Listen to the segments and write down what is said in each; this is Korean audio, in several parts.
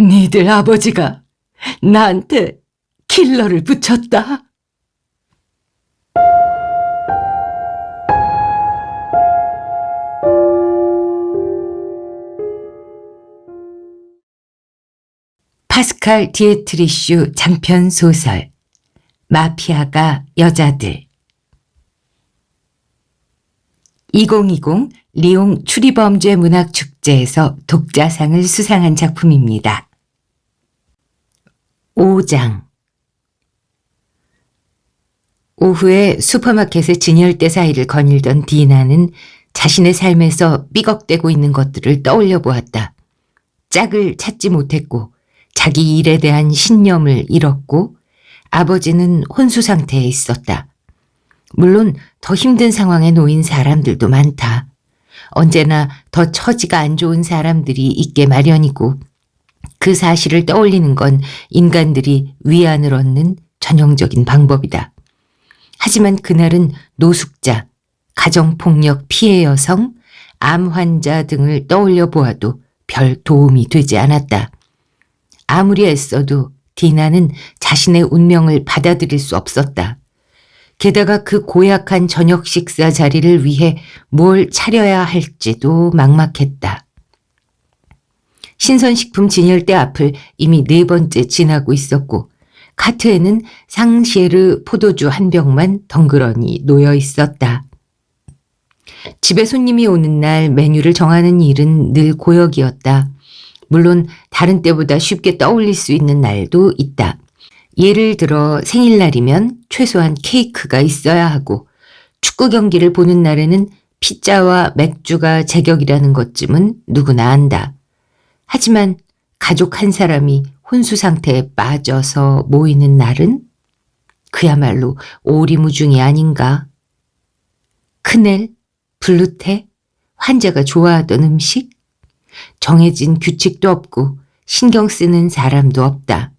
니들 아버지가 나한테 킬러를 붙였다. 파스칼 디에트리슈 장편 소설 마피아가 여자들 2020 리옹 추리범죄 문학축제에서 독자상을 수상한 작품입니다. 5장 오후에 슈퍼마켓의 진열대 사이를 거닐던 디나는 자신의 삶에서 삐걱대고 있는 것들을 떠올려 보았다. 짝을 찾지 못했고 자기 일에 대한 신념을 잃었고 아버지는 혼수 상태에 있었다. 물론 더 힘든 상황에 놓인 사람들도 많다. 언제나 더 처지가 안 좋은 사람들이 있게 마련이고 그 사실을 떠올리는 건 인간들이 위안을 얻는 전형적인 방법이다. 하지만 그날은 노숙자, 가정폭력 피해 여성, 암 환자 등을 떠올려 보아도 별 도움이 되지 않았다. 아무리 애써도 디나는 자신의 운명을 받아들일 수 없었다. 게다가 그 고약한 저녁 식사 자리를 위해 뭘 차려야 할지도 막막했다. 신선식품 진열대 앞을 이미 4번째 지나고 있었고 카트에는 상시에르 포도주 한 병만 덩그러니 놓여 있었다. 집에 손님이 오는 날 메뉴를 정하는 일은 늘 고역이었다. 물론 다른 때보다 쉽게 떠올릴 수 있는 날도 있다. 예를 들어 생일날이면 최소한 케이크가 있어야 하고 축구 경기를 보는 날에는 피자와 맥주가 제격이라는 것쯤은 누구나 안다. 하지만 가족 한 사람이 혼수 상태에 빠져서 모이는 날은 그야말로 오리무중이 아닌가. 크넬, 블루테, 환자가 좋아하던 음식, 정해진 규칙도 없고 신경 쓰는 사람도 없다.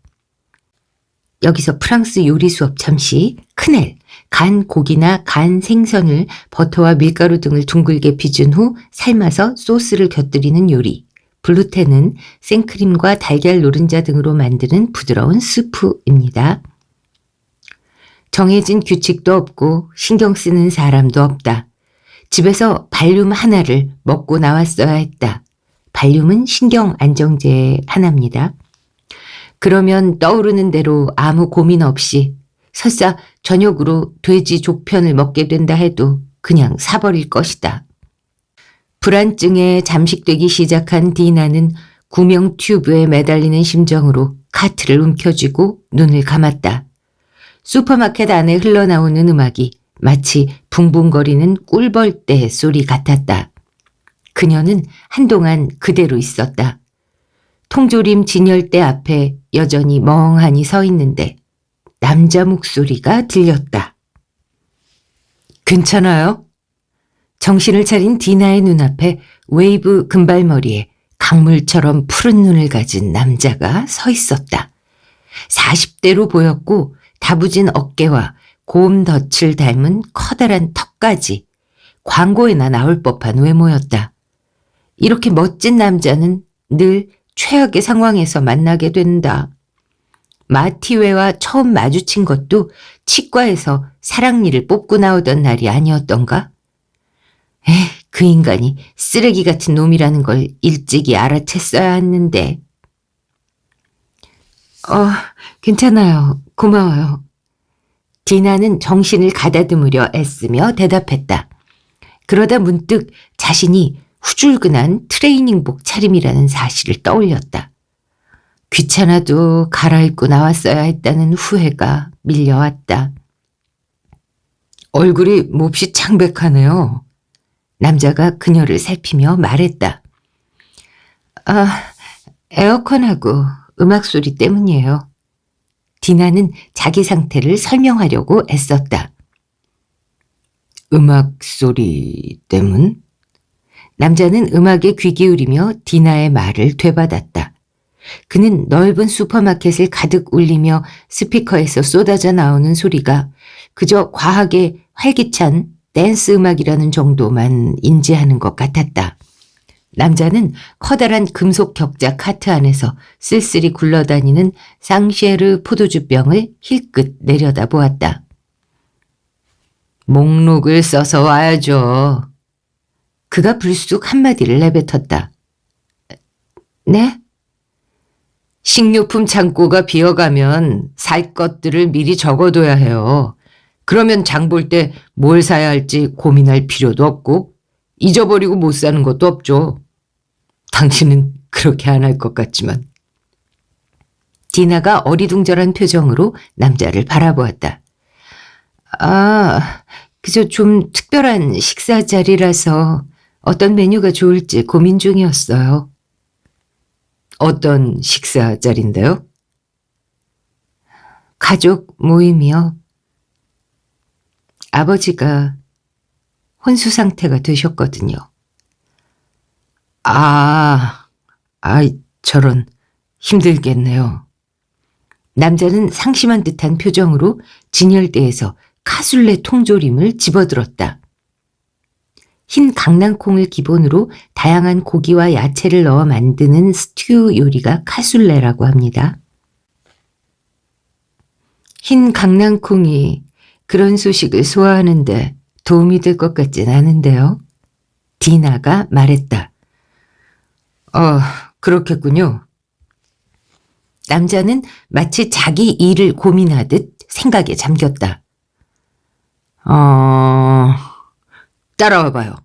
여기서 프랑스 요리 수업 잠시. 크넬, 간 고기나 간 생선을 버터와 밀가루 등을 둥글게 빚은 후 삶아서 소스를 곁들이는 요리. 블루테는 생크림과 달걀 노른자 등으로 만드는 부드러운 스프입니다. 정해진 규칙도 없고 신경 쓰는 사람도 없다. 집에서 발륨 하나를 먹고 나왔어야 했다. 발륨은 신경 안정제 하나입니다. 그러면 떠오르는 대로 아무 고민 없이 설사 저녁으로 돼지 족편을 먹게 된다 해도 그냥 사버릴 것이다. 불안증에 잠식되기 시작한 디나는 구명 튜브에 매달리는 심정으로 카트를 움켜쥐고 눈을 감았다. 슈퍼마켓 안에 흘러나오는 음악이 마치 붕붕거리는 꿀벌떼 소리 같았다. 그녀는 한동안 그대로 있었다. 통조림 진열대 앞에 여전히 멍하니 서 있는데 남자 목소리가 들렸다. 괜찮아요? 정신을 차린 디나의 눈앞에 웨이브 금발머리에 강물처럼 푸른 눈을 가진 남자가 서 있었다. 40대로 보였고 다부진 어깨와 곰 덫을 닮은 커다란 턱까지 광고에나 나올 법한 외모였다. 이렇게 멋진 남자는 늘 최악의 상황에서 만나게 된다. 마티웨와 처음 마주친 것도 치과에서 사랑니를 뽑고 나오던 날이 아니었던가? 그 인간이 쓰레기 같은 놈이라는 걸 일찍이 알아챘어야 했는데. 괜찮아요. 고마워요. 디나는 정신을 가다듬으려 애쓰며 대답했다. 그러다 문득 자신이 후줄근한 트레이닝복 차림이라는 사실을 떠올렸다. 귀찮아도 갈아입고 나왔어야 했다는 후회가 밀려왔다. 얼굴이 몹시 창백하네요. 남자가 그녀를 살피며 말했다. 에어컨하고 음악 소리 때문이에요. 디나는 자기 상태를 설명하려고 애썼다. 음악 소리 때문? 남자는 음악에 귀 기울이며 디나의 말을 되받았다. 그는 넓은 슈퍼마켓을 가득 울리며 스피커에서 쏟아져 나오는 소리가 그저 과하게 활기찬 댄스 음악이라는 정도만 인지하는 것 같았다. 남자는 커다란 금속 격자 카트 안에서 쓸쓸히 굴러다니는 상쉐르 포도주병을 힐끗 내려다보았다. 목록을 써서 와야죠. 그가 불쑥 한마디를 내뱉었다. 네? 식료품 창고가 비어가면 살 것들을 미리 적어둬야 해요. 그러면 장 볼 때 뭘 사야 할지 고민할 필요도 없고 잊어버리고 못 사는 것도 없죠. 당신은 그렇게 안 할 것 같지만. 디나가 어리둥절한 표정으로 남자를 바라보았다. 아, 그저 좀 특별한 식사 자리라서 어떤 메뉴가 좋을지 고민 중이었어요. 어떤 식사 자리인데요? 가족 모임이요. 아버지가 혼수 상태가 되셨거든요. 저런 힘들겠네요. 남자는 상심한 듯한 표정으로 진열대에서 카술레 통조림을 집어들었다. 흰 강낭콩을 기본으로 다양한 고기와 야채를 넣어 만드는 스튜 요리가 카술레라고 합니다. 흰 강낭콩이 그런 소식을 소화하는데 도움이 될 것 같진 않은데요. 디나가 말했다. 그렇겠군요. 남자는 마치 자기 일을 고민하듯 생각에 잠겼다. 따라와봐요.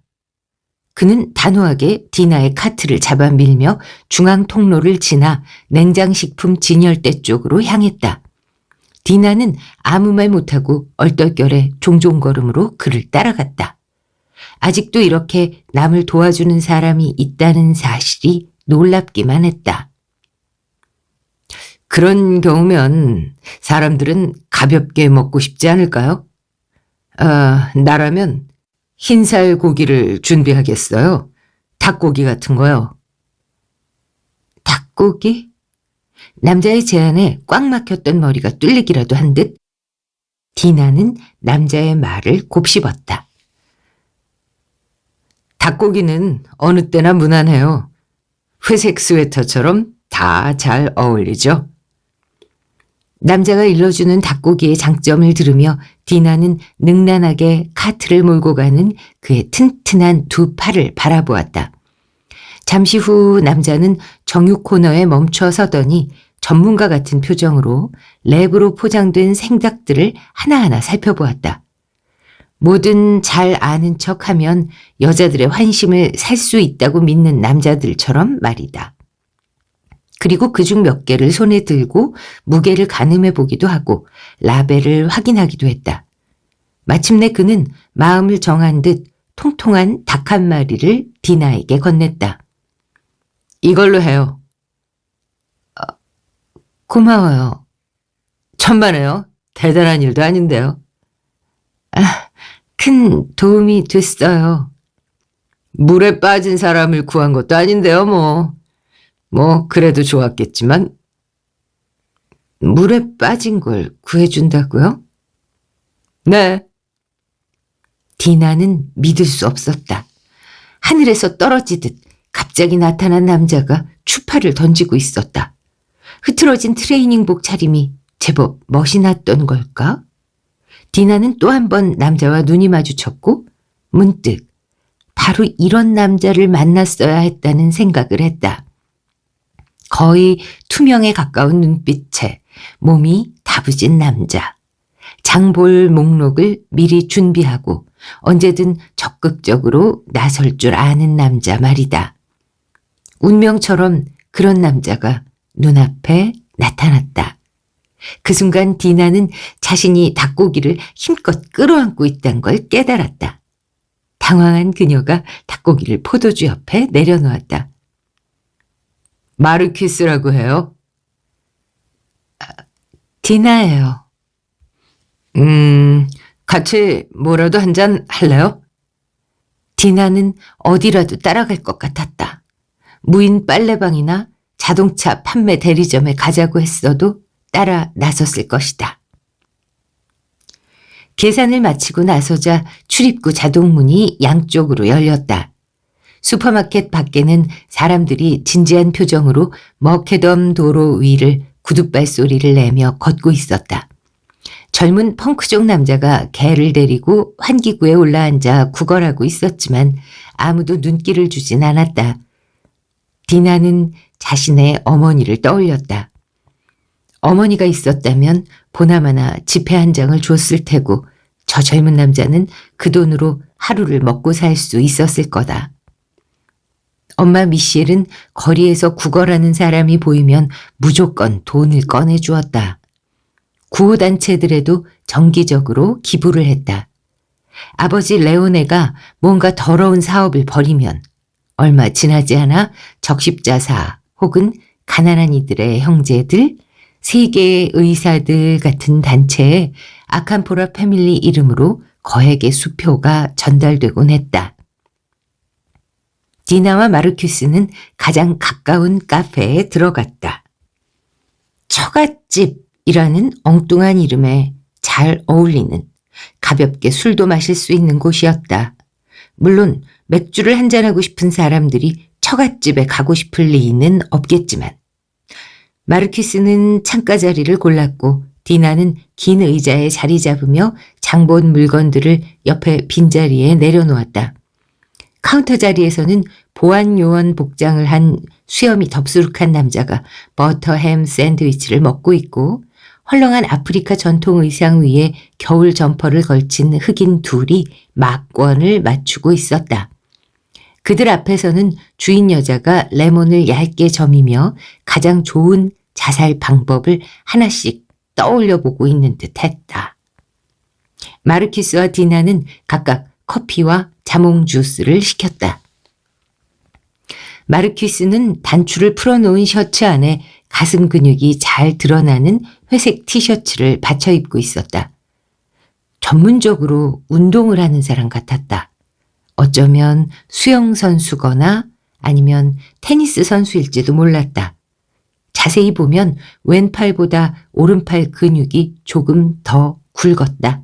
그는 단호하게 디나의 카트를 잡아 밀며 중앙 통로를 지나 냉장식품 진열대 쪽으로 향했다. 디나는 아무 말 못하고 얼떨결에 종종걸음으로 그를 따라갔다. 아직도 이렇게 남을 도와주는 사람이 있다는 사실이 놀랍기만 했다. 그런 경우면 사람들은 가볍게 먹고 싶지 않을까요? 나라면 흰살 고기를 준비하겠어요. 닭고기 같은 거요. 닭고기? 남자의 제안에 꽉 막혔던 머리가 뚫리기라도 한 듯 디나는 남자의 말을 곱씹었다. 닭고기는 어느 때나 무난해요. 회색 스웨터처럼 다 잘 어울리죠. 남자가 일러주는 닭고기의 장점을 들으며 디나는 능란하게 카트를 몰고 가는 그의 튼튼한 두 팔을 바라보았다. 잠시 후 남자는 정육 코너에 멈춰 서더니 전문가 같은 표정으로 랩으로 포장된 생닭들을 하나하나 살펴보았다. 뭐든 잘 아는 척하면 여자들의 환심을 살 수 있다고 믿는 남자들처럼 말이다. 그리고 그중 몇 개를 손에 들고 무게를 가늠해 보기도 하고 라벨을 확인하기도 했다. 마침내 그는 마음을 정한 듯 통통한 닭 한 마리를 디나에게 건넸다. 이걸로 해요. 고마워요. 천만에요. 대단한 일도 아닌데요. 큰 도움이 됐어요. 물에 빠진 사람을 구한 것도 아닌데요, 그래도 좋았겠지만. 물에 빠진 걸 구해준다고요? 네. 디나는 믿을 수 없었다. 하늘에서 떨어지듯 갑자기 나타난 남자가 추파를 던지고 있었다. 흐트러진 트레이닝복 차림이 제법 멋이 났던 걸까? 디나는 또 한 번 남자와 눈이 마주쳤고 문득 바로 이런 남자를 만났어야 했다는 생각을 했다. 거의 투명에 가까운 눈빛에 몸이 다부진 남자. 장볼 목록을 미리 준비하고 언제든 적극적으로 나설 줄 아는 남자 말이다. 운명처럼 그런 남자가 눈앞에 나타났다. 그 순간 디나는 자신이 닭고기를 힘껏 끌어안고 있다는 걸 깨달았다. 당황한 그녀가 닭고기를 포도주 옆에 내려놓았다. 마르퀴스라고 해요? 디나예요. 같이 뭐라도 한 잔 할래요? 디나는 어디라도 따라갈 것 같았다. 무인 빨래방이나 자동차 판매 대리점에 가자고 했어도 따라 나섰을 것이다. 계산을 마치고 나서자 출입구 자동문이 양쪽으로 열렸다. 슈퍼마켓 밖에는 사람들이 진지한 표정으로 머케덤 도로 위를 구둣발 소리를 내며 걷고 있었다. 젊은 펑크족 남자가 개를 데리고 환기구에 올라앉아 구걸하고 있었지만 아무도 눈길을 주진 않았다. 디나는 자신의 어머니를 떠올렸다. 어머니가 있었다면 보나마나 지폐 한 장을 줬을 테고 저 젊은 남자는 그 돈으로 하루를 먹고 살 수 있었을 거다. 엄마 미셸은 거리에서 구걸하는 사람이 보이면 무조건 돈을 꺼내주었다. 구호단체들에도 정기적으로 기부를 했다. 아버지 레오네가 뭔가 더러운 사업을 벌이면 얼마 지나지 않아 적십자사 혹은 가난한 이들의 형제들, 세계의 의사들 같은 단체에 아칸포라 패밀리 이름으로 거액의 수표가 전달되곤 했다. 디나와 마르큐스는 가장 가까운 카페에 들어갔다. 처갓집이라는 엉뚱한 이름에 잘 어울리는 가볍게 술도 마실 수 있는 곳이었다. 물론 맥주를 한잔하고 싶은 사람들이 처갓집에 가고 싶을 리는 없겠지만 마르큐스는 창가 자리를 골랐고 디나는 긴 의자에 자리 잡으며 장본 물건들을 옆에 빈자리에 내려놓았다. 카운터 자리에서는 보안요원 복장을 한 수염이 덥수룩한 남자가 버터햄 샌드위치를 먹고 있고 헐렁한 아프리카 전통 의상 위에 겨울 점퍼를 걸친 흑인 둘이 막권을 맞추고 있었다. 그들 앞에서는 주인 여자가 레몬을 얇게 점이며 가장 좋은 자살 방법을 하나씩 떠올려 보고 있는 듯 했다. 마르키스와 디나는 각각 커피와 자몽 주스를 시켰다. 마르키스는 단추를 풀어놓은 셔츠 안에 가슴 근육이 잘 드러나는 회색 티셔츠를 받쳐 입고 있었다. 전문적으로 운동을 하는 사람 같았다. 어쩌면 수영 선수거나 아니면 테니스 선수일지도 몰랐다. 자세히 보면 왼팔보다 오른팔 근육이 조금 더 굵었다.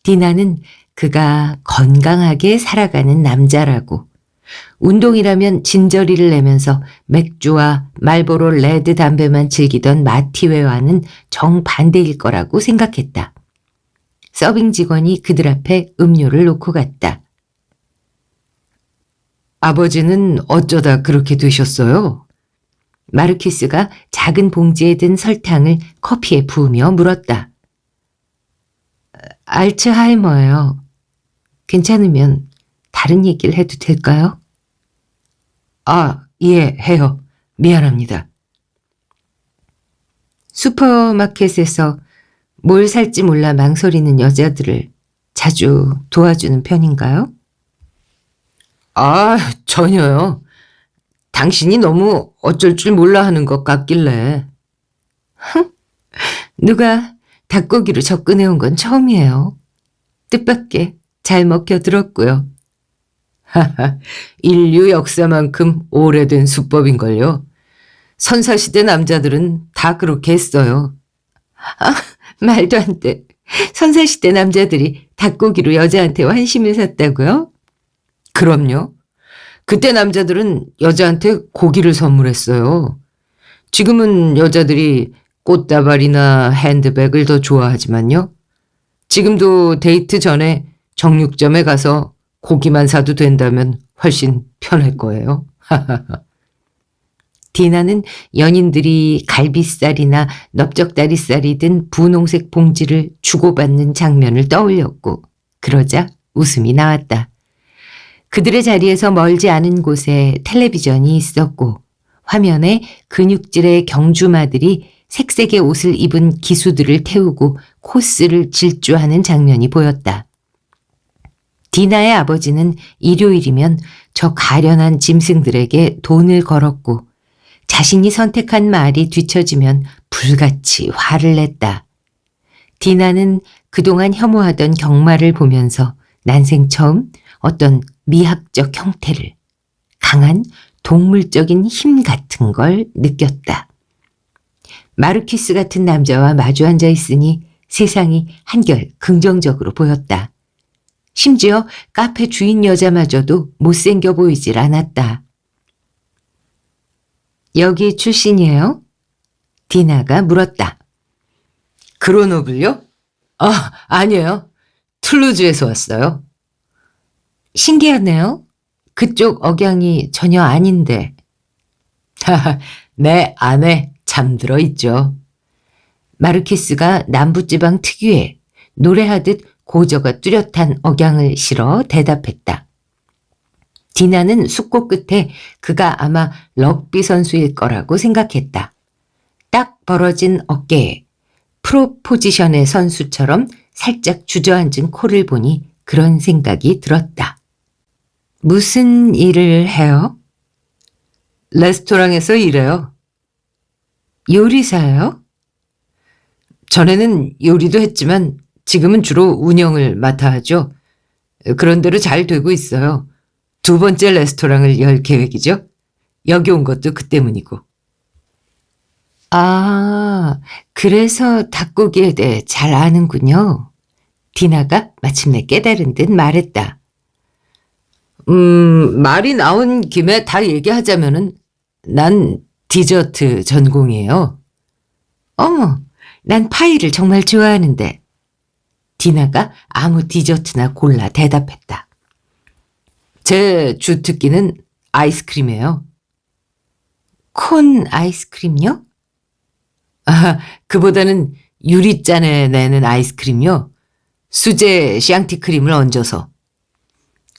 디나는 그가 건강하게 살아가는 남자라고, 운동이라면 진저리를 내면서 맥주와 말보로 레드 담배만 즐기던 마티웨와는 정반대일 거라고 생각했다. 서빙 직원이 그들 앞에 음료를 놓고 갔다. 아버지는 어쩌다 그렇게 되셨어요? 마르키스가 작은 봉지에 든 설탕을 커피에 부으며 물었다. 알츠하이머예요. 괜찮으면 다른 얘기를 해도 될까요? 아, 예, 해요. 미안합니다. 슈퍼마켓에서 뭘 살지 몰라 망설이는 여자들을 자주 도와주는 편인가요? 아, 전혀요. 당신이 너무 어쩔 줄 몰라 하는 것 같길래. 누가 닭고기로 접근해온 건 처음이에요. 뜻밖의 잘 먹혀들었고요. 하하, 인류 역사만큼 오래된 수법인걸요. 선사시대 남자들은 다 그렇게 했어요. 아, 말도 안 돼. 선사시대 남자들이 닭고기로 여자한테 환심을 샀다고요? 그럼요. 그때 남자들은 여자한테 고기를 선물했어요. 지금은 여자들이 꽃다발이나 핸드백을 더 좋아하지만요. 지금도 데이트 전에 정육점에 가서 고기만 사도 된다면 훨씬 편할 거예요. 디나는 연인들이 갈비살이나 넓적다리살이 든 분홍색 봉지를 주고받는 장면을 떠올렸고 그러자 웃음이 나왔다. 그들의 자리에서 멀지 않은 곳에 텔레비전이 있었고 화면에 근육질의 경주마들이 색색의 옷을 입은 기수들을 태우고 코스를 질주하는 장면이 보였다. 디나의 아버지는 일요일이면 저 가련한 짐승들에게 돈을 걸었고 자신이 선택한 말이 뒤처지면 불같이 화를 냈다. 디나는 그동안 혐오하던 경마를 보면서 난생 처음 어떤 미학적 형태를, 강한 동물적인 힘 같은 걸 느꼈다. 마르키스 같은 남자와 마주 앉아 있으니 세상이 한결 긍정적으로 보였다. 심지어 카페 주인 여자마저도 못생겨 보이질 않았다. 여기 출신이에요? 디나가 물었다. 그로노블요? 아니에요. 툴루즈에서 왔어요. 신기하네요. 그쪽 억양이 전혀 아닌데. 내 안에 잠들어 있죠. 마르키스가 남부지방 특유의 노래하듯 고저가 뚜렷한 억양을 실어 대답했다. 디나는 숙고 끝에 그가 아마 럭비 선수일 거라고 생각했다. 딱 벌어진 어깨에 프로 포지션의 선수처럼 살짝 주저앉은 코를 보니 그런 생각이 들었다. 무슨 일을 해요? 레스토랑에서 일해요. 요리사요? 전에는 요리도 했지만 지금은 주로 운영을 맡아 하죠. 그런대로 잘 되고 있어요. 2번째 레스토랑을 열 계획이죠. 여기 온 것도 그 때문이고. 아, 그래서 닭고기에 대해 잘 아는군요. 디나가 마침내 깨달은 듯 말했다. 말이 나온 김에 다 얘기하자면은 난 디저트 전공이에요. 어머, 난 파이를 정말 좋아하는데. 디나가 아무 디저트나 골라 대답했다. 제 주특기는 아이스크림이에요. 콘 아이스크림요? 그보다는 유리잔에 내는 아이스크림요. 수제 샹티크림을 얹어서.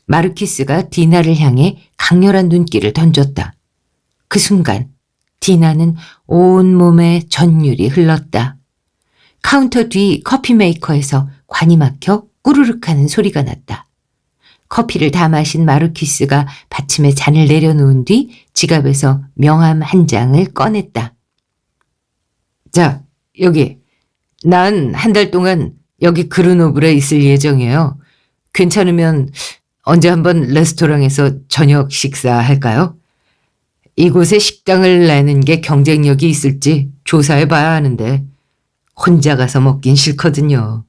마르키스가 디나를 향해 강렬한 눈길을 던졌다. 그 순간 디나는 온몸에 전율이 흘렀다. 카운터 뒤 커피 메이커에서 관이 막혀 꾸르륵 하는 소리가 났다. 커피를 다 마신 마르키스가 받침에 잔을 내려놓은 뒤 지갑에서 명함 한 장을 꺼냈다. 자, 여기. 난 한 달 동안 여기 그르노블에 있을 예정이에요. 괜찮으면 언제 한번 레스토랑에서 저녁 식사할까요? 이곳에 식당을 내는 게 경쟁력이 있을지 조사해 봐야 하는데 혼자 가서 먹긴 싫거든요.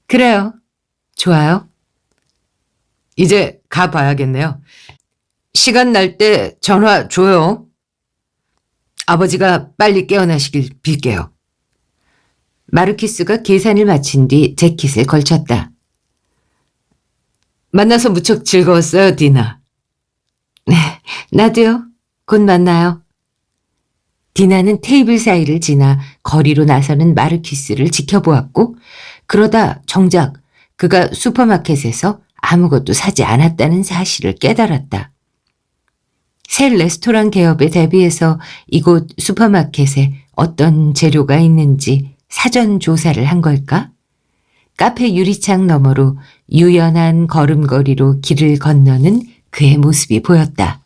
그래요. 좋아요. 이제 가봐야겠네요. 시간 날 때 전화 줘요. 아버지가 빨리 깨어나시길 빌게요. 마르키스가 계산을 마친 뒤 재킷을 걸쳤다. 만나서 무척 즐거웠어요, 디나. 네, 나도요. 곧 만나요. 디나는 테이블 사이를 지나 거리로 나서는 마르키스를 지켜보았고 그러다 정작 그가 슈퍼마켓에서 아무것도 사지 않았다는 사실을 깨달았다. 새 레스토랑 개업에 대비해서 이곳 슈퍼마켓에 어떤 재료가 있는지 사전 조사를 한 걸까? 카페 유리창 너머로 유연한 걸음걸이로 길을 건너는 그의 모습이 보였다.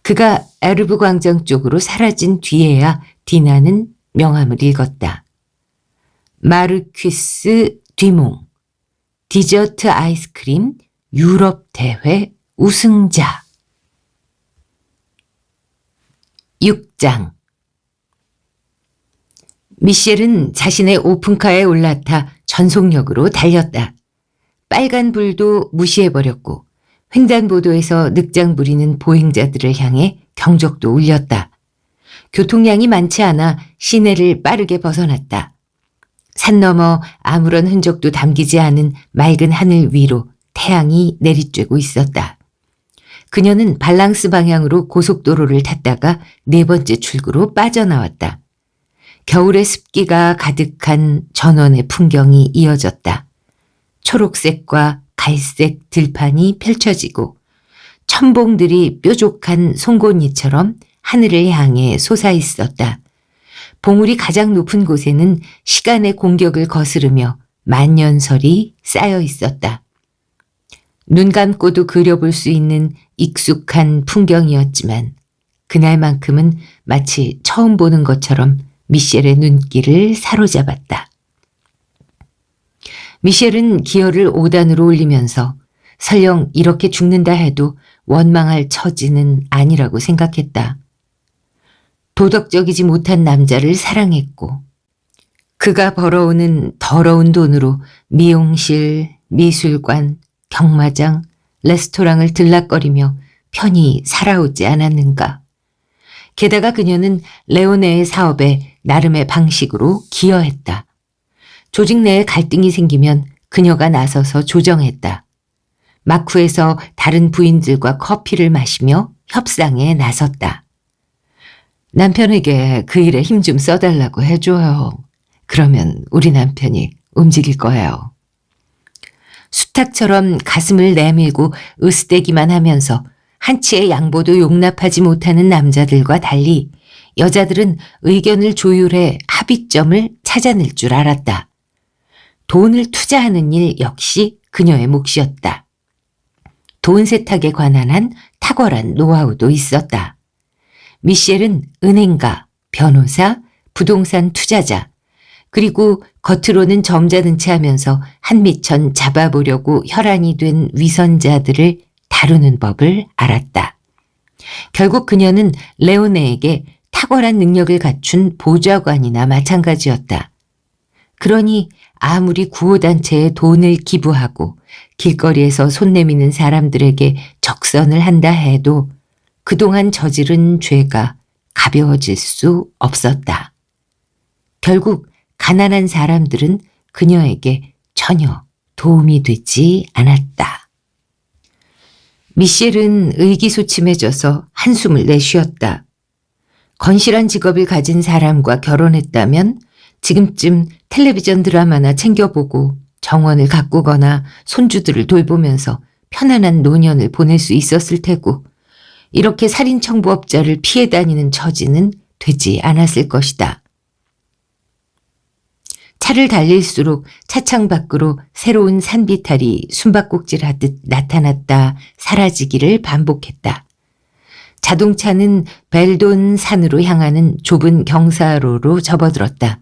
그가 에르브 광장 쪽으로 사라진 뒤에야 디나는 명함을 읽었다. 마르퀴스 뒤몽, 디저트 아이스크림 유럽 대회 우승자. 6장. 미셸은 자신의 오픈카에 올라타 전속력으로 달렸다. 빨간 불도 무시해버렸고 횡단보도에서 늑장 부리는 보행자들을 향해 경적도 울렸다. 교통량이 많지 않아 시내를 빠르게 벗어났다. 산 너머 아무런 흔적도 담기지 않은 맑은 하늘 위로 태양이 내리쬐고 있었다. 그녀는 발랑스 방향으로 고속도로를 탔다가 4번째 출구로 빠져나왔다. 겨울의 습기가 가득한 전원의 풍경이 이어졌다. 초록색과 갈색 들판이 펼쳐지고 천봉들이 뾰족한 송곳니처럼 하늘을 향해 솟아있었다. 봉우리 가장 높은 곳에는 시간의 공격을 거스르며 만년설이 쌓여 있었다. 눈 감고도 그려볼 수 있는 익숙한 풍경이었지만 그날만큼은 마치 처음 보는 것처럼 미셸의 눈길을 사로잡았다. 미셸은 기어를 5단으로 올리면서 설령 이렇게 죽는다 해도 원망할 처지는 아니라고 생각했다. 도덕적이지 못한 남자를 사랑했고 그가 벌어오는 더러운 돈으로 미용실, 미술관, 경마장, 레스토랑을 들락거리며 편히 살아오지 않았는가. 게다가 그녀는 레오네의 사업에 나름의 방식으로 기여했다. 조직 내에 갈등이 생기면 그녀가 나서서 조정했다. 마쿠에서 다른 부인들과 커피를 마시며 협상에 나섰다. 남편에게 그 일에 힘 좀 써달라고 해줘요. 그러면 우리 남편이 움직일 거예요. 수탉처럼 가슴을 내밀고 으스대기만 하면서 한치의 양보도 용납하지 못하는 남자들과 달리 여자들은 의견을 조율해 합의점을 찾아낼 줄 알았다. 돈을 투자하는 일 역시 그녀의 몫이었다. 돈 세탁에 관한 한 탁월한 노하우도 있었다. 미셸은 은행가, 변호사, 부동산 투자자, 그리고 겉으로는 점잖은 체 하면서 한미천 잡아보려고 혈안이 된 위선자들을 다루는 법을 알았다. 결국 그녀는 레오네에게 탁월한 능력을 갖춘 보좌관이나 마찬가지였다. 그러니 아무리 구호단체에 돈을 기부하고 길거리에서 손 내미는 사람들에게 적선을 한다 해도 그동안 저지른 죄가 가벼워질 수 없었다. 결국 가난한 사람들은 그녀에게 전혀 도움이 되지 않았다. 미셸은 의기소침해져서 한숨을 내쉬었다. 건실한 직업을 가진 사람과 결혼했다면 지금쯤 텔레비전 드라마나 챙겨보고 정원을 가꾸거나 손주들을 돌보면서 편안한 노년을 보낼 수 있었을 테고 이렇게 살인청부업자를 피해 다니는 처지는 되지 않았을 것이다. 차를 달릴수록 차창 밖으로 새로운 산비탈이 숨바꼭질하듯 나타났다 사라지기를 반복했다. 자동차는 벨돈 산으로 향하는 좁은 경사로로 접어들었다.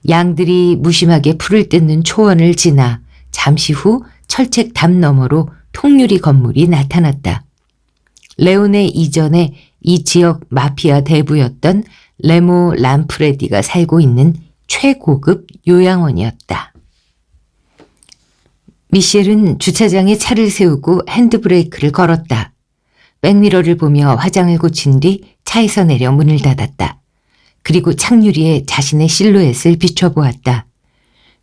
양들이 무심하게 풀을 뜯는 초원을 지나 잠시 후 철책 담 너머로 통유리 건물이 나타났다. 레오네 이전에 이 지역 마피아 대부였던 레모 람프레디가 살고 있는 최고급 요양원이었다. 미셸은 주차장에 차를 세우고 핸드브레이크를 걸었다. 백미러를 보며 화장을 고친 뒤 차에서 내려 문을 닫았다. 그리고 창유리에 자신의 실루엣을 비춰보았다.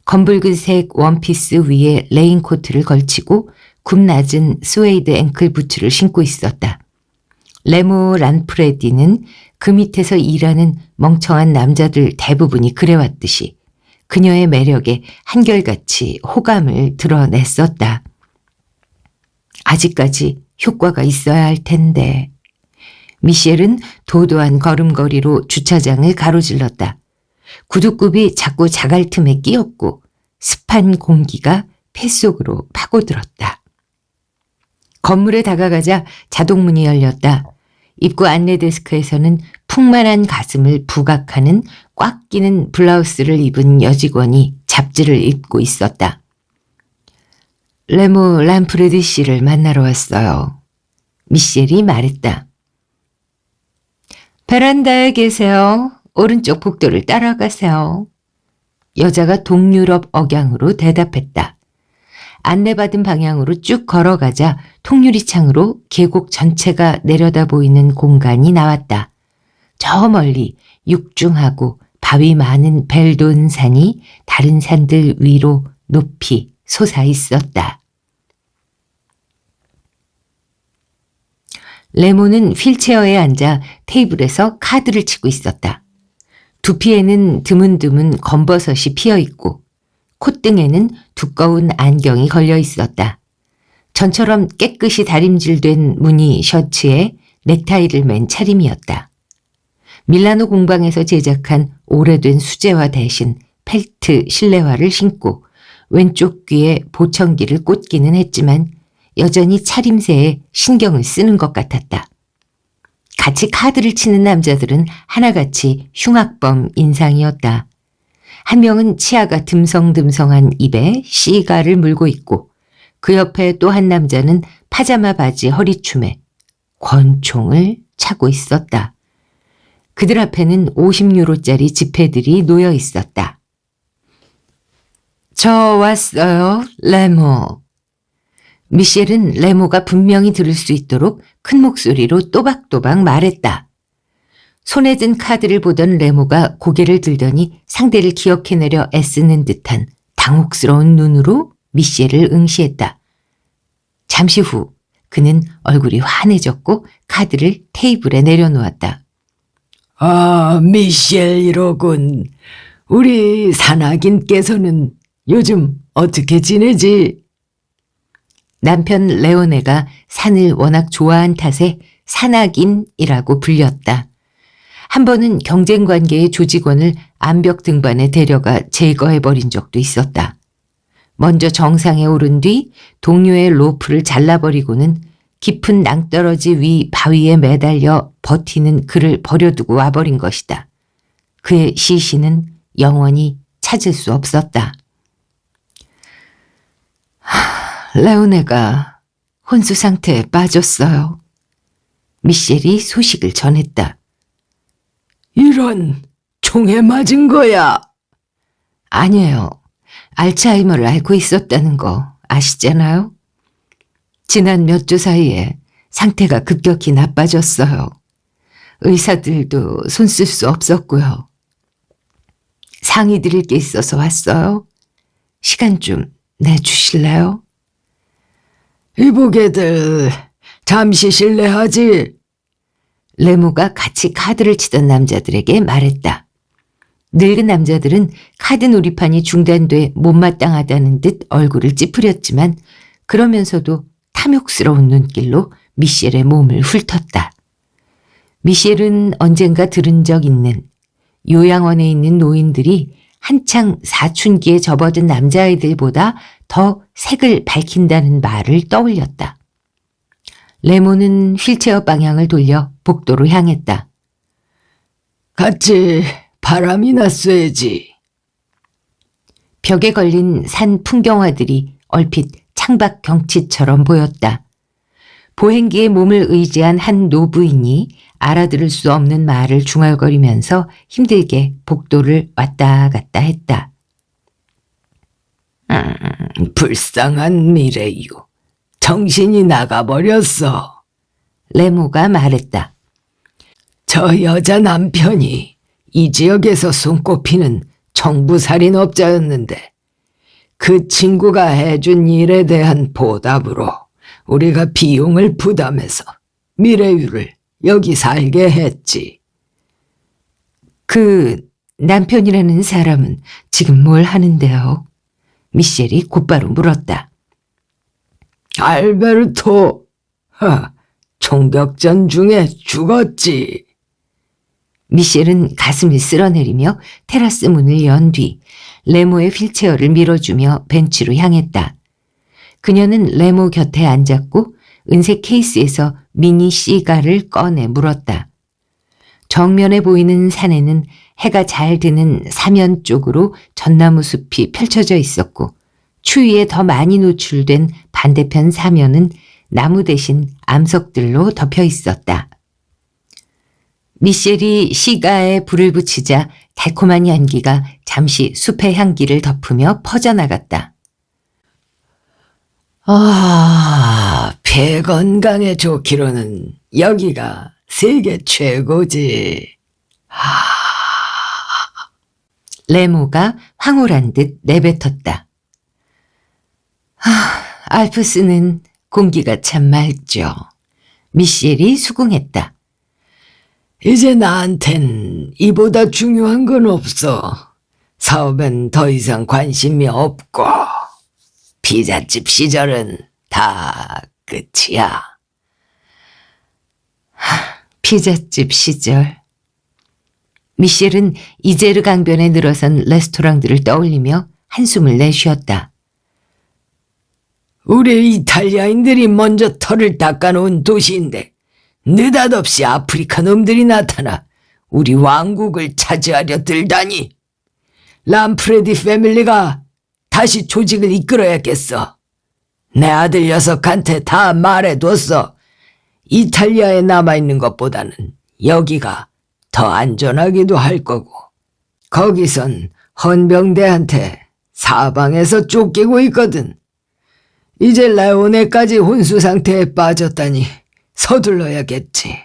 검붉은색 원피스 위에 레인코트를 걸치고 굽 낮은 스웨이드 앵클 부츠를 신고 있었다. 레모 란프레디는 그 밑에서 일하는 멍청한 남자들 대부분이 그래왔듯이 그녀의 매력에 한결같이 호감을 드러냈었다. 아직까지 효과가 있어야 할 텐데. 미셸은 도도한 걸음걸이로 주차장을 가로질렀다. 구두굽이 자꾸 자갈 틈에 끼었고 습한 공기가 폐속으로 파고들었다. 건물에 다가가자 자동문이 열렸다. 입구 안내 데스크에서는 풍만한 가슴을 부각하는 꽉 끼는 블라우스를 입은 여직원이 잡지를 읽고 있었다. 레모 람프레디 씨를 만나러 왔어요. 미셸이 말했다. 베란다에 계세요. 오른쪽 복도를 따라가세요. 여자가 동유럽 억양으로 대답했다. 안내받은 방향으로 쭉 걸어가자 통유리창으로 계곡 전체가 내려다 보이는 공간이 나왔다. 저 멀리 육중하고 바위 많은 벨돈 산이 다른 산들 위로 높이 솟아 있었다. 레모는 휠체어에 앉아 테이블에서 카드를 치고 있었다. 두피에는 드문드문 검버섯이 피어있고 콧등에는 두꺼운 안경이 걸려 있었다. 전처럼 깨끗이 다림질된 무늬 셔츠에 넥타이를 맨 차림이었다. 밀라노 공방에서 제작한 오래된 수제화 대신 펠트 실내화를 신고 왼쪽 귀에 보청기를 꽂기는 했지만 여전히 차림새에 신경을 쓰는 것 같았다. 같이 카드를 치는 남자들은 하나같이 흉악범 인상이었다. 한 명은 치아가 듬성듬성한 입에 시가를 물고 있고 그 옆에 또 한 남자는 파자마 바지 허리춤에 권총을 차고 있었다. 그들 앞에는 50유로짜리 지폐들이 놓여 있었다. 저 왔어요, 레모. 미셸은 레모가 분명히 들을 수 있도록 큰 목소리로 또박또박 말했다. 손에 든 카드를 보던 레모가 고개를 들더니 상대를 기억해내려 애쓰는 듯한 당혹스러운 눈으로 미셸을 응시했다. 잠시 후 그는 얼굴이 환해졌고 카드를 테이블에 내려놓았다. 아, 미셸이로군. 우리 산악인께서는 요즘 어떻게 지내지? 남편 레오네가 산을 워낙 좋아한 탓에 산악인이라고 불렸다. 한 번은 경쟁관계의 조직원을 암벽 등반에 데려가 제거해버린 적도 있었다. 먼저 정상에 오른 뒤 동료의 로프를 잘라버리고는 깊은 낭떠러지 위 바위에 매달려 버티는 그를 버려두고 와버린 것이다. 그의 시신은 영원히 찾을 수 없었다. 레오네가 혼수 상태에 빠졌어요. 미셸이 소식을 전했다. 이런, 총에 맞은 거야. 아니에요. 알츠하이머를 앓고 있었다는 거 아시잖아요? 지난 몇 주 사이에 상태가 급격히 나빠졌어요. 의사들도 손 쓸 수 없었고요. 상의 드릴 게 있어서 왔어요. 시간 좀 내주실래요? 이보게들, 잠시 실례하지. 레모가 같이 카드를 치던 남자들에게 말했다. 늙은 남자들은 카드 놀이판이 중단돼 못마땅하다는 듯 얼굴을 찌푸렸지만 그러면서도 탐욕스러운 눈길로 미셸의 몸을 훑었다. 미셸은 언젠가 들은 적 있는 요양원에 있는 노인들이 한창 사춘기에 접어든 남자아이들보다 더 색을 밝힌다는 말을 떠올렸다. 레모는 휠체어 방향을 돌려 복도로 향했다. 같이 바람이나 쐬지. 벽에 걸린 산 풍경화들이 얼핏 창밖 경치처럼 보였다. 보행기에 몸을 의지한 한 노부인이 알아들을 수 없는 말을 중얼거리면서 힘들게 복도를 왔다 갔다 했다. 불쌍한 미래유. 정신이 나가버렸어. 레모가 말했다. 저 여자 남편이 이 지역에서 손꼽히는 정부살인업자였는데 그 친구가 해준 일에 대한 보답으로 우리가 비용을 부담해서 미래유를 여기 살게 했지. 그 남편이라는 사람은 지금 뭘 하는데요? 미셸이 곧바로 물었다. 알베르토, 총격전 중에 죽었지. 미셸은 가슴을 쓸어내리며 테라스 문을 연 뒤 레모의 휠체어를 밀어주며 벤치로 향했다. 그녀는 레모 곁에 앉았고 은색 케이스에서 미니 시가를 꺼내 물었다. 정면에 보이는 산에는 해가 잘 드는 사면 쪽으로 전나무 숲이 펼쳐져 있었고 추위에 더 많이 노출된 반대편 사면은 나무 대신 암석들로 덮여 있었다. 미셸이 시가에 불을 붙이자 달콤한 연기가 잠시 숲의 향기를 덮으며 퍼져나갔다. 폐 건강에 좋기로는 여기가 세계 최고지. 레모가 황홀한 듯 내뱉었다. 알프스는 공기가 참 맑죠. 미셸이 수긍했다. 이제 나한텐 이보다 중요한 건 없어. 사업엔 더 이상 관심이 없고 피자집 시절은 다 끝이야. 피자집 시절. 미셸은 이제르 강변에 늘어선 레스토랑들을 떠올리며 한숨을 내쉬었다. 우리 이탈리아인들이 먼저 털을 닦아놓은 도시인데 느닷없이 아프리카 놈들이 나타나 우리 왕국을 차지하려 들다니. 람프레디 패밀리가 다시 조직을 이끌어야겠어. 내 아들 녀석한테 다 말해뒀어. 이탈리아에 남아있는 것보다는 여기가 더 안전하기도 할 거고 거기선 헌병대한테 사방에서 쫓기고 있거든. 이제 레오네까지 혼수 상태에 빠졌다니 서둘러야겠지.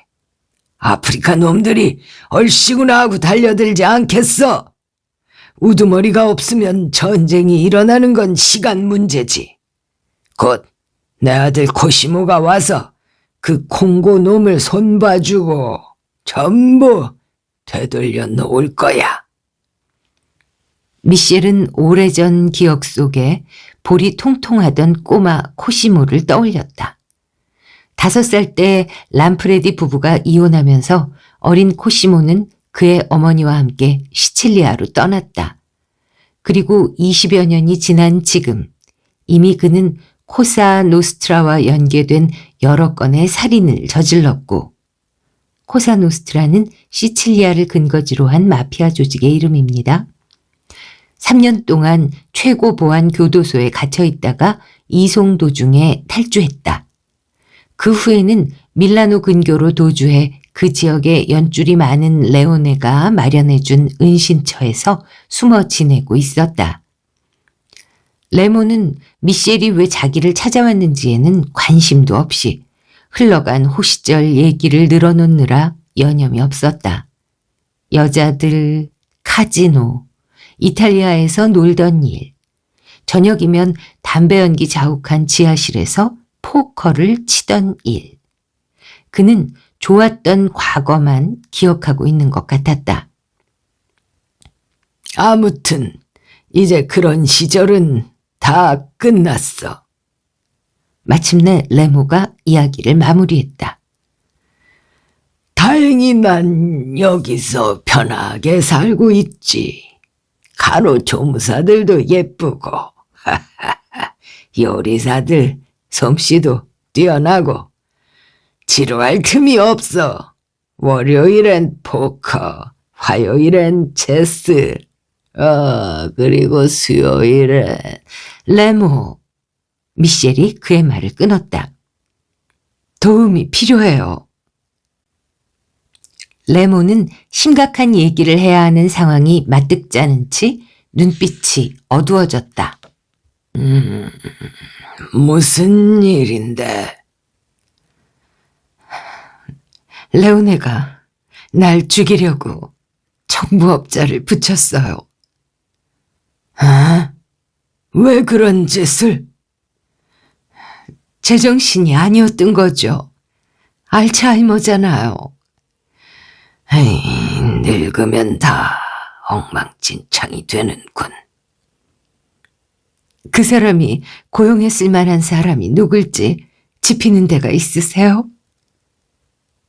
아프리카 놈들이 얼씨구나 하고 달려들지 않겠어. 우두머리가 없으면 전쟁이 일어나는 건 시간 문제지. 곧 내 아들 코시모가 와서 그 콩고 놈을 손봐주고 전부 되돌려 놓을 거야. 미셸은 오래전 기억 속에 볼이 통통하던 꼬마 코시모를 떠올렸다. 5살 때 람프레디 부부가 이혼하면서 어린 코시모는 그의 어머니와 함께 시칠리아로 떠났다. 그리고 20여 년이 지난 지금 이미 그는 코사 노스트라와 연계된 여러 건의 살인을 저질렀고, 코사 노스트라는 시칠리아를 근거지로 한 마피아 조직의 이름입니다. 3년 동안 최고 보안 교도소에 갇혀 있다가 이송 도중에 탈주했다. 그 후에는 밀라노 근교로 도주해 그 지역에 연줄이 많은 레오네가 마련해준 은신처에서 숨어 지내고 있었다. 레모는 미셸이 왜 자기를 찾아왔는지에는 관심도 없이 흘러간 호시절 얘기를 늘어놓느라 여념이 없었다. 여자들, 카지노, 이탈리아에서 놀던 일, 저녁이면 담배 연기 자욱한 지하실에서 포커를 치던 일. 그는 좋았던 과거만 기억하고 있는 것 같았다. 아무튼 이제 그런 시절은 다 끝났어. 마침내 레모가 이야기를 마무리했다. 다행히 난 여기서 편하게 살고 있지. 간호조무사들도 예쁘고 요리사들 솜씨도 뛰어나고 지루할 틈이 없어. 월요일엔 포커, 화요일엔 체스, 그리고 수요일엔 레모, 미셸이 그의 말을 끊었다. 도움이 필요해요. 레모는 심각한 얘기를 해야 하는 상황이 마뜩지않은 채 눈빛이 어두워졌다. 무슨 일인데? 레오네가 날 죽이려고 정부업자를 붙였어요. 아? 왜 그런 짓을? 제정신이 아니었던 거죠. 알츠하이머잖아요. 에이, 늙으면 다 엉망진창이 되는군. 그 사람이 고용했을 만한 사람이 누굴지 짚이는 데가 있으세요?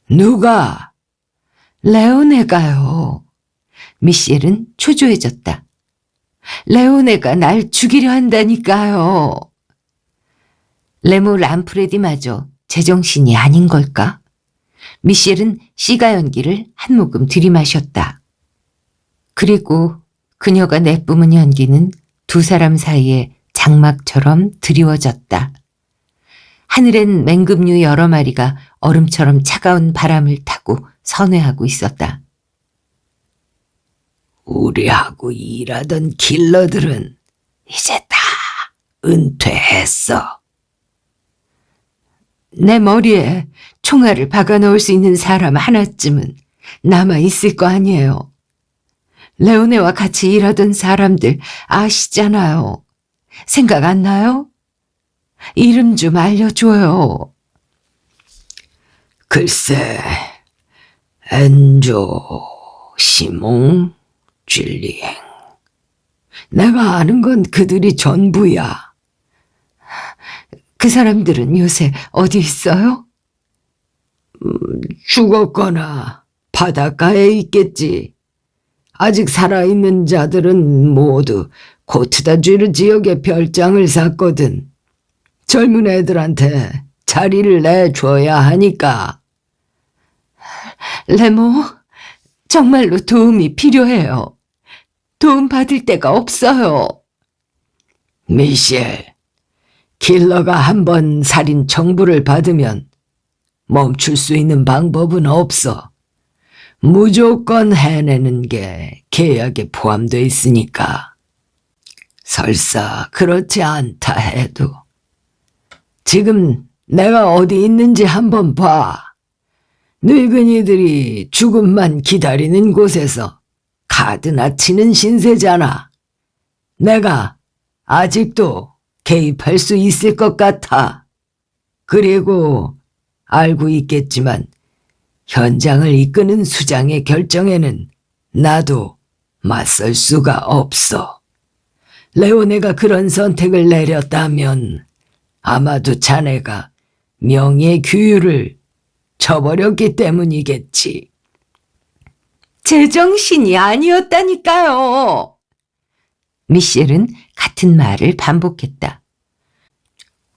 누가? 레오네가요. 미셸은 초조해졌다. 레오네가 날 죽이려 한다니까요. 레모 람프레디마저 제정신이 아닌 걸까? 미셸은 시가 연기를 한 모금 들이마셨다. 그리고 그녀가 내뿜은 연기는 두 사람 사이에 장막처럼 드리워졌다. 하늘엔 맹금류 여러 마리가 얼음처럼 차가운 바람을 타고 선회하고 있었다. 우리하고 일하던 킬러들은 이제 다 은퇴했어. 내 머리에 총알을 박아 넣을 수 있는 사람 하나쯤은 남아 있을 거 아니에요. 레오네와 같이 일하던 사람들 아시잖아요. 생각 안 나요? 이름 좀 알려줘요. 글쎄, 엔조, 시몽, 줄리엥. 내가 아는 건 그들이 전부야. 그 사람들은 요새 어디 있어요? 죽었거나 바닷가에 있겠지. 아직 살아있는 자들은 모두 코트다주르 지역에 별장을 샀거든. 젊은 애들한테 자리를 내줘야 하니까. 레모, 정말로 도움이 필요해요. 도움 받을 데가 없어요. 미셸, 킬러가 한번 살인 청부를 받으면 멈출 수 있는 방법은 없어. 무조건 해내는 게 계약에 포함돼 있으니까. 설사 그렇지 않다 해도 지금 내가 어디 있는지 한번 봐. 늙은이들이 죽음만 기다리는 곳에서 카드나 치는 신세잖아. 내가 아직도 개입할 수 있을 것 같아. 그리고 알고 있겠지만 현장을 이끄는 수장의 결정에는 나도 맞설 수가 없어. 레오네가 그런 선택을 내렸다면 아마도 자네가 명예 규율을 저버렸기 때문이겠지. 제정신이 아니었다니까요. 미셸은 같은 말을 반복했다.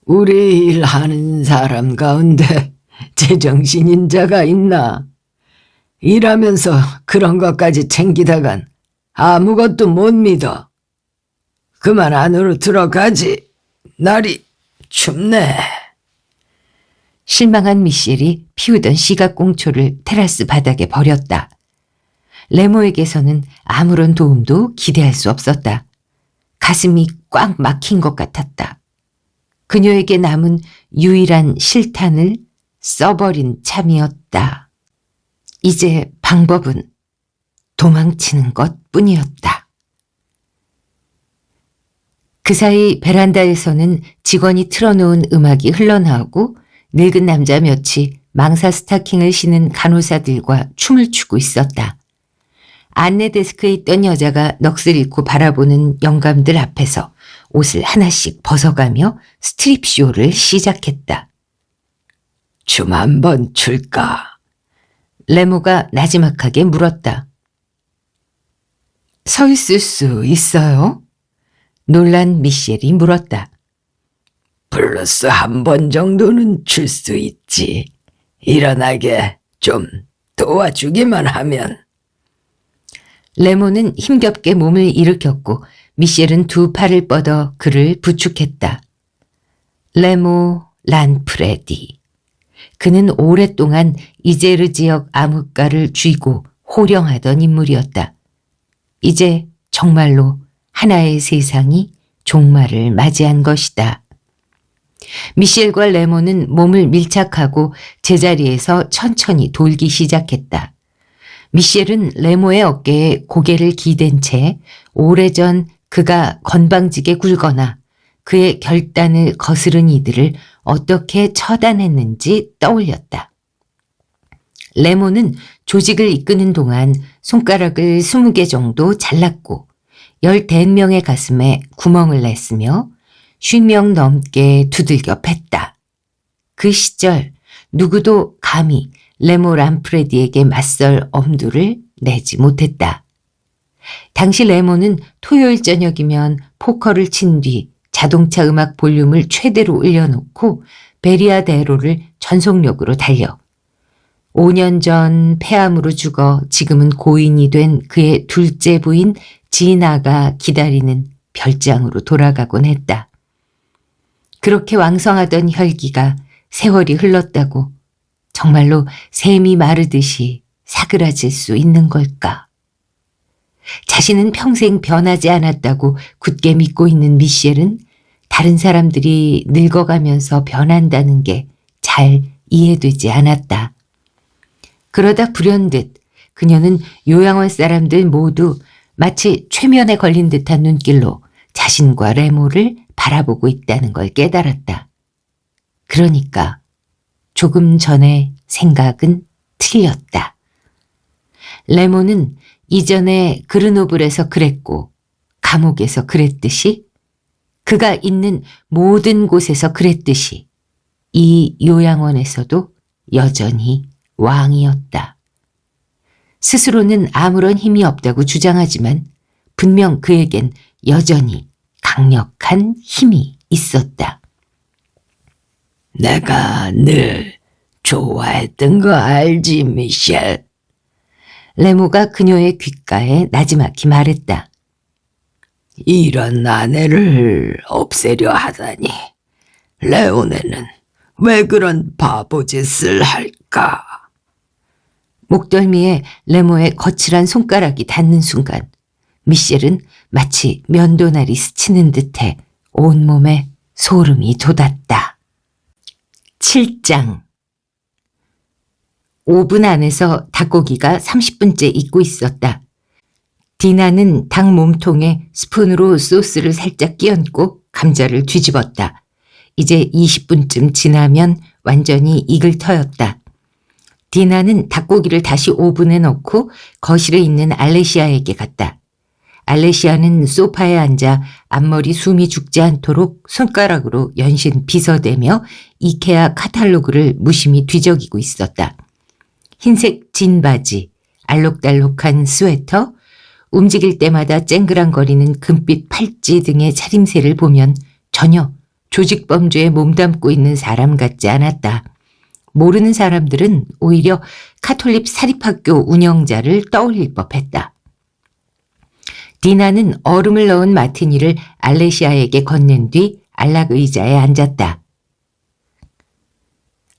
우리 일하는 사람 가운데 제정신인 자가 있나? 일하면서 그런 것까지 챙기다간 아무것도 못 믿어. 그만 안으로 들어가지. 날이 춥네. 실망한 미셸이 피우던 시각공초를 테라스 바닥에 버렸다. 레모에게서는 아무런 도움도 기대할 수 없었다. 가슴이 꽉 막힌 것 같았다. 그녀에게 남은 유일한 실탄을 써버린 참이었다. 이제 방법은 도망치는 것뿐이었다. 그 사이 베란다에서는 직원이 틀어놓은 음악이 흘러나오고 늙은 남자 몇이 망사 스타킹을 신은 간호사들과 춤을 추고 있었다. 안내 데스크에 있던 여자가 넋을 잃고 바라보는 영감들 앞에서 옷을 하나씩 벗어가며 스트립쇼를 시작했다. 춤 한번 출까? 레모가 나지막하게 물었다. 서 있을 수 있어요? 놀란 미셸이 물었다. 플러스 한 번 정도는 출 수 있지. 일어나게 좀 도와주기만 하면. 레모는 힘겹게 몸을 일으켰고 미셸은 두 팔을 뻗어 그를 부축했다. 레모 란프레디. 그는 오랫동안 이제르 지역 암흑가를 쥐고 호령하던 인물이었다. 이제 정말로 하나의 세상이 종말을 맞이한 것이다. 미셸과 레모는 몸을 밀착하고 제자리에서 천천히 돌기 시작했다. 미셸은 레모의 어깨에 고개를 기댄 채 오래전 그가 건방지게 굴거나 그의 결단을 거스른 이들을 어떻게 처단했는지 떠올렸다. 레모는 조직을 이끄는 동안 손가락을 20개 정도 잘랐고 15명의 가슴에 구멍을 냈으며 50명 넘게 두들겨 팼다. 그 시절 누구도 감히 레모 람프레디에게 맞설 엄두를 내지 못했다. 당시 레모는 토요일 저녁이면 포커를 친 뒤 자동차 음악 볼륨을 최대로 올려놓고 베리아데로를 전속력으로 달려 5년 전 폐암으로 죽어 지금은 고인이 된 그의 둘째 부인 지나가 기다리는 별장으로 돌아가곤 했다. 그렇게 왕성하던 혈기가 세월이 흘렀다고 정말로 샘이 마르듯이 사그라질 수 있는 걸까? 자신은 평생 변하지 않았다고 굳게 믿고 있는 미셸은 다른 사람들이 늙어가면서 변한다는 게 잘 이해되지 않았다. 그러다 불현듯 그녀는 요양원 사람들 모두 마치 최면에 걸린 듯한 눈길로 자신과 레모를 바라보고 있다는 걸 깨달았다. 그러니까 조금 전에 생각은 틀렸다. 레모는 이전에 그르노블에서 그랬고 감옥에서 그랬듯이 그가 있는 모든 곳에서 그랬듯이 이 요양원에서도 여전히 왕이었다. 스스로는 아무런 힘이 없다고 주장하지만 분명 그에겐 여전히 강력한 힘이 있었다. 내가 늘 좋아했던 거 알지, 미셸? 레모가 그녀의 귓가에 나지막히 말했다. 이런 아내를 없애려 하다니. 레오네는 왜 그런 바보짓을 할까? 목덜미에 레모의 거칠한 손가락이 닿는 순간 미셸은 마치 면도날이 스치는 듯해 온몸에 소름이 돋았다. 7장 5분 안에서 닭고기가 30분째 익고 있었다. 디나는 닭 몸통에 스푼으로 소스를 살짝 끼얹고 감자를 뒤집었다. 이제 20분쯤 지나면 완전히 익을 터였다. 디나는 닭고기를 다시 오븐에 넣고 거실에 있는 알레시아에게 갔다. 알레시아는 소파에 앉아 앞머리 숨이 죽지 않도록 손가락으로 연신 빗어대며 이케아 카탈로그를 무심히 뒤적이고 있었다. 흰색 진 바지, 알록달록한 스웨터, 움직일 때마다 쨍그랑거리는 금빛 팔찌 등의 차림새를 보면 전혀 조직범죄에 몸담고 있는 사람 같지 않았다. 모르는 사람들은 오히려 카톨릭 사립학교 운영자를 떠올릴 법했다. 디나는 얼음을 넣은 마티니를 알레시아에게 건넨 뒤 안락 의자에 앉았다.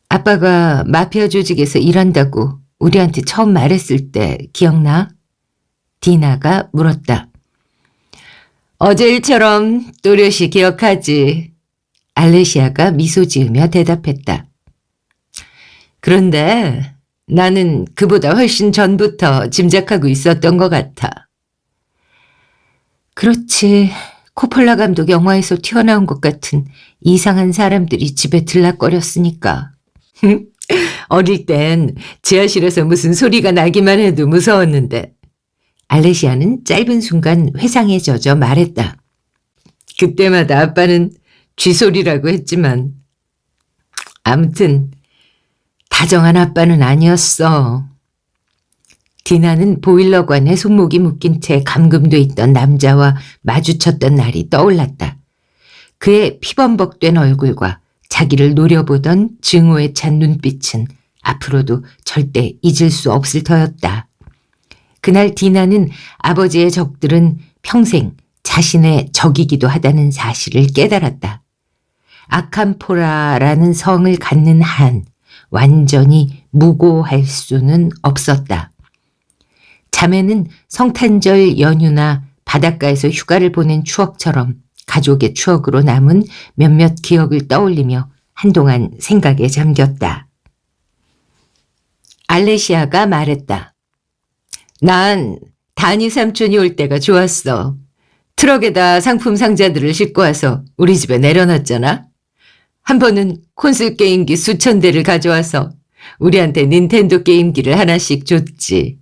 아빠가 마피아 조직에서 일한다고 우리한테 처음 말했을 때 기억나? 디나가 물었다. 어제 일처럼 또렷이 기억하지. 알레시아가 미소 지으며 대답했다. 그런데 나는 그보다 훨씬 전부터 짐작하고 있었던 것 같아. 그렇지. 코폴라 감독 영화에서 튀어나온 것 같은 이상한 사람들이 집에 들락거렸으니까. 어릴 땐 지하실에서 무슨 소리가 나기만 해도 무서웠는데. 알레시아는 짧은 순간 회상에 젖어 말했다. 그때마다 아빠는 쥐소리라고 했지만 아무튼 다정한 아빠는 아니었어. 디나는 보일러관에 손목이 묶인 채 감금돼 있던 남자와 마주쳤던 날이 떠올랐다. 그의 피범벅된 얼굴과 자기를 노려보던 증오에 찬 눈빛은 앞으로도 절대 잊을 수 없을 터였다. 그날 디나는 아버지의 적들은 평생 자신의 적이기도 하다는 사실을 깨달았다. 아캄포라라는 성을 갖는 한 완전히 무고할 수는 없었다. 자매는 성탄절 연휴나 바닷가에서 휴가를 보낸 추억처럼 가족의 추억으로 남은 몇몇 기억을 떠올리며 한동안 생각에 잠겼다. 알레시아가 말했다. 난 다니 삼촌이 올 때가 좋았어. 트럭에다 상품 상자들을 싣고 와서 우리 집에 내려놨잖아. 한 번은 콘솔 게임기 수천 대를 가져와서 우리한테 닌텐도 게임기를 하나씩 줬지.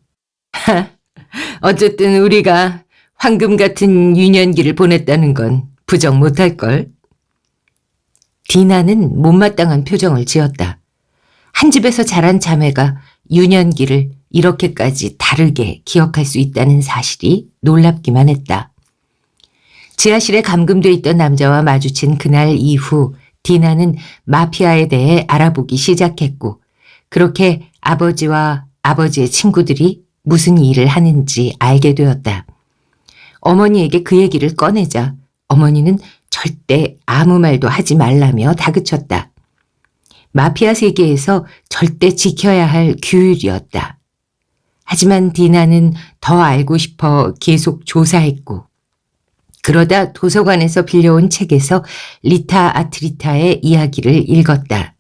어쨌든 우리가 황금 같은 유년기를 보냈다는 건 부정 못할걸. 디나는 못마땅한 표정을 지었다. 한 집에서 자란 자매가 유년기를 이렇게까지 다르게 기억할 수 있다는 사실이 놀랍기만 했다. 지하실에 감금돼 있던 남자와 마주친 그날 이후 디나는 마피아에 대해 알아보기 시작했고 그렇게 아버지와 아버지의 친구들이 무슨 일을 하는지 알게 되었다. 어머니에게 그 얘기를 꺼내자 어머니는 절대 아무 말도 하지 말라며 다그쳤다. 마피아 세계에서 절대 지켜야 할 규율이었다. 하지만 디나는 더 알고 싶어 계속 조사했고 그러다 도서관에서 빌려온 책에서 리타 아트리타의 이야기를 읽었다.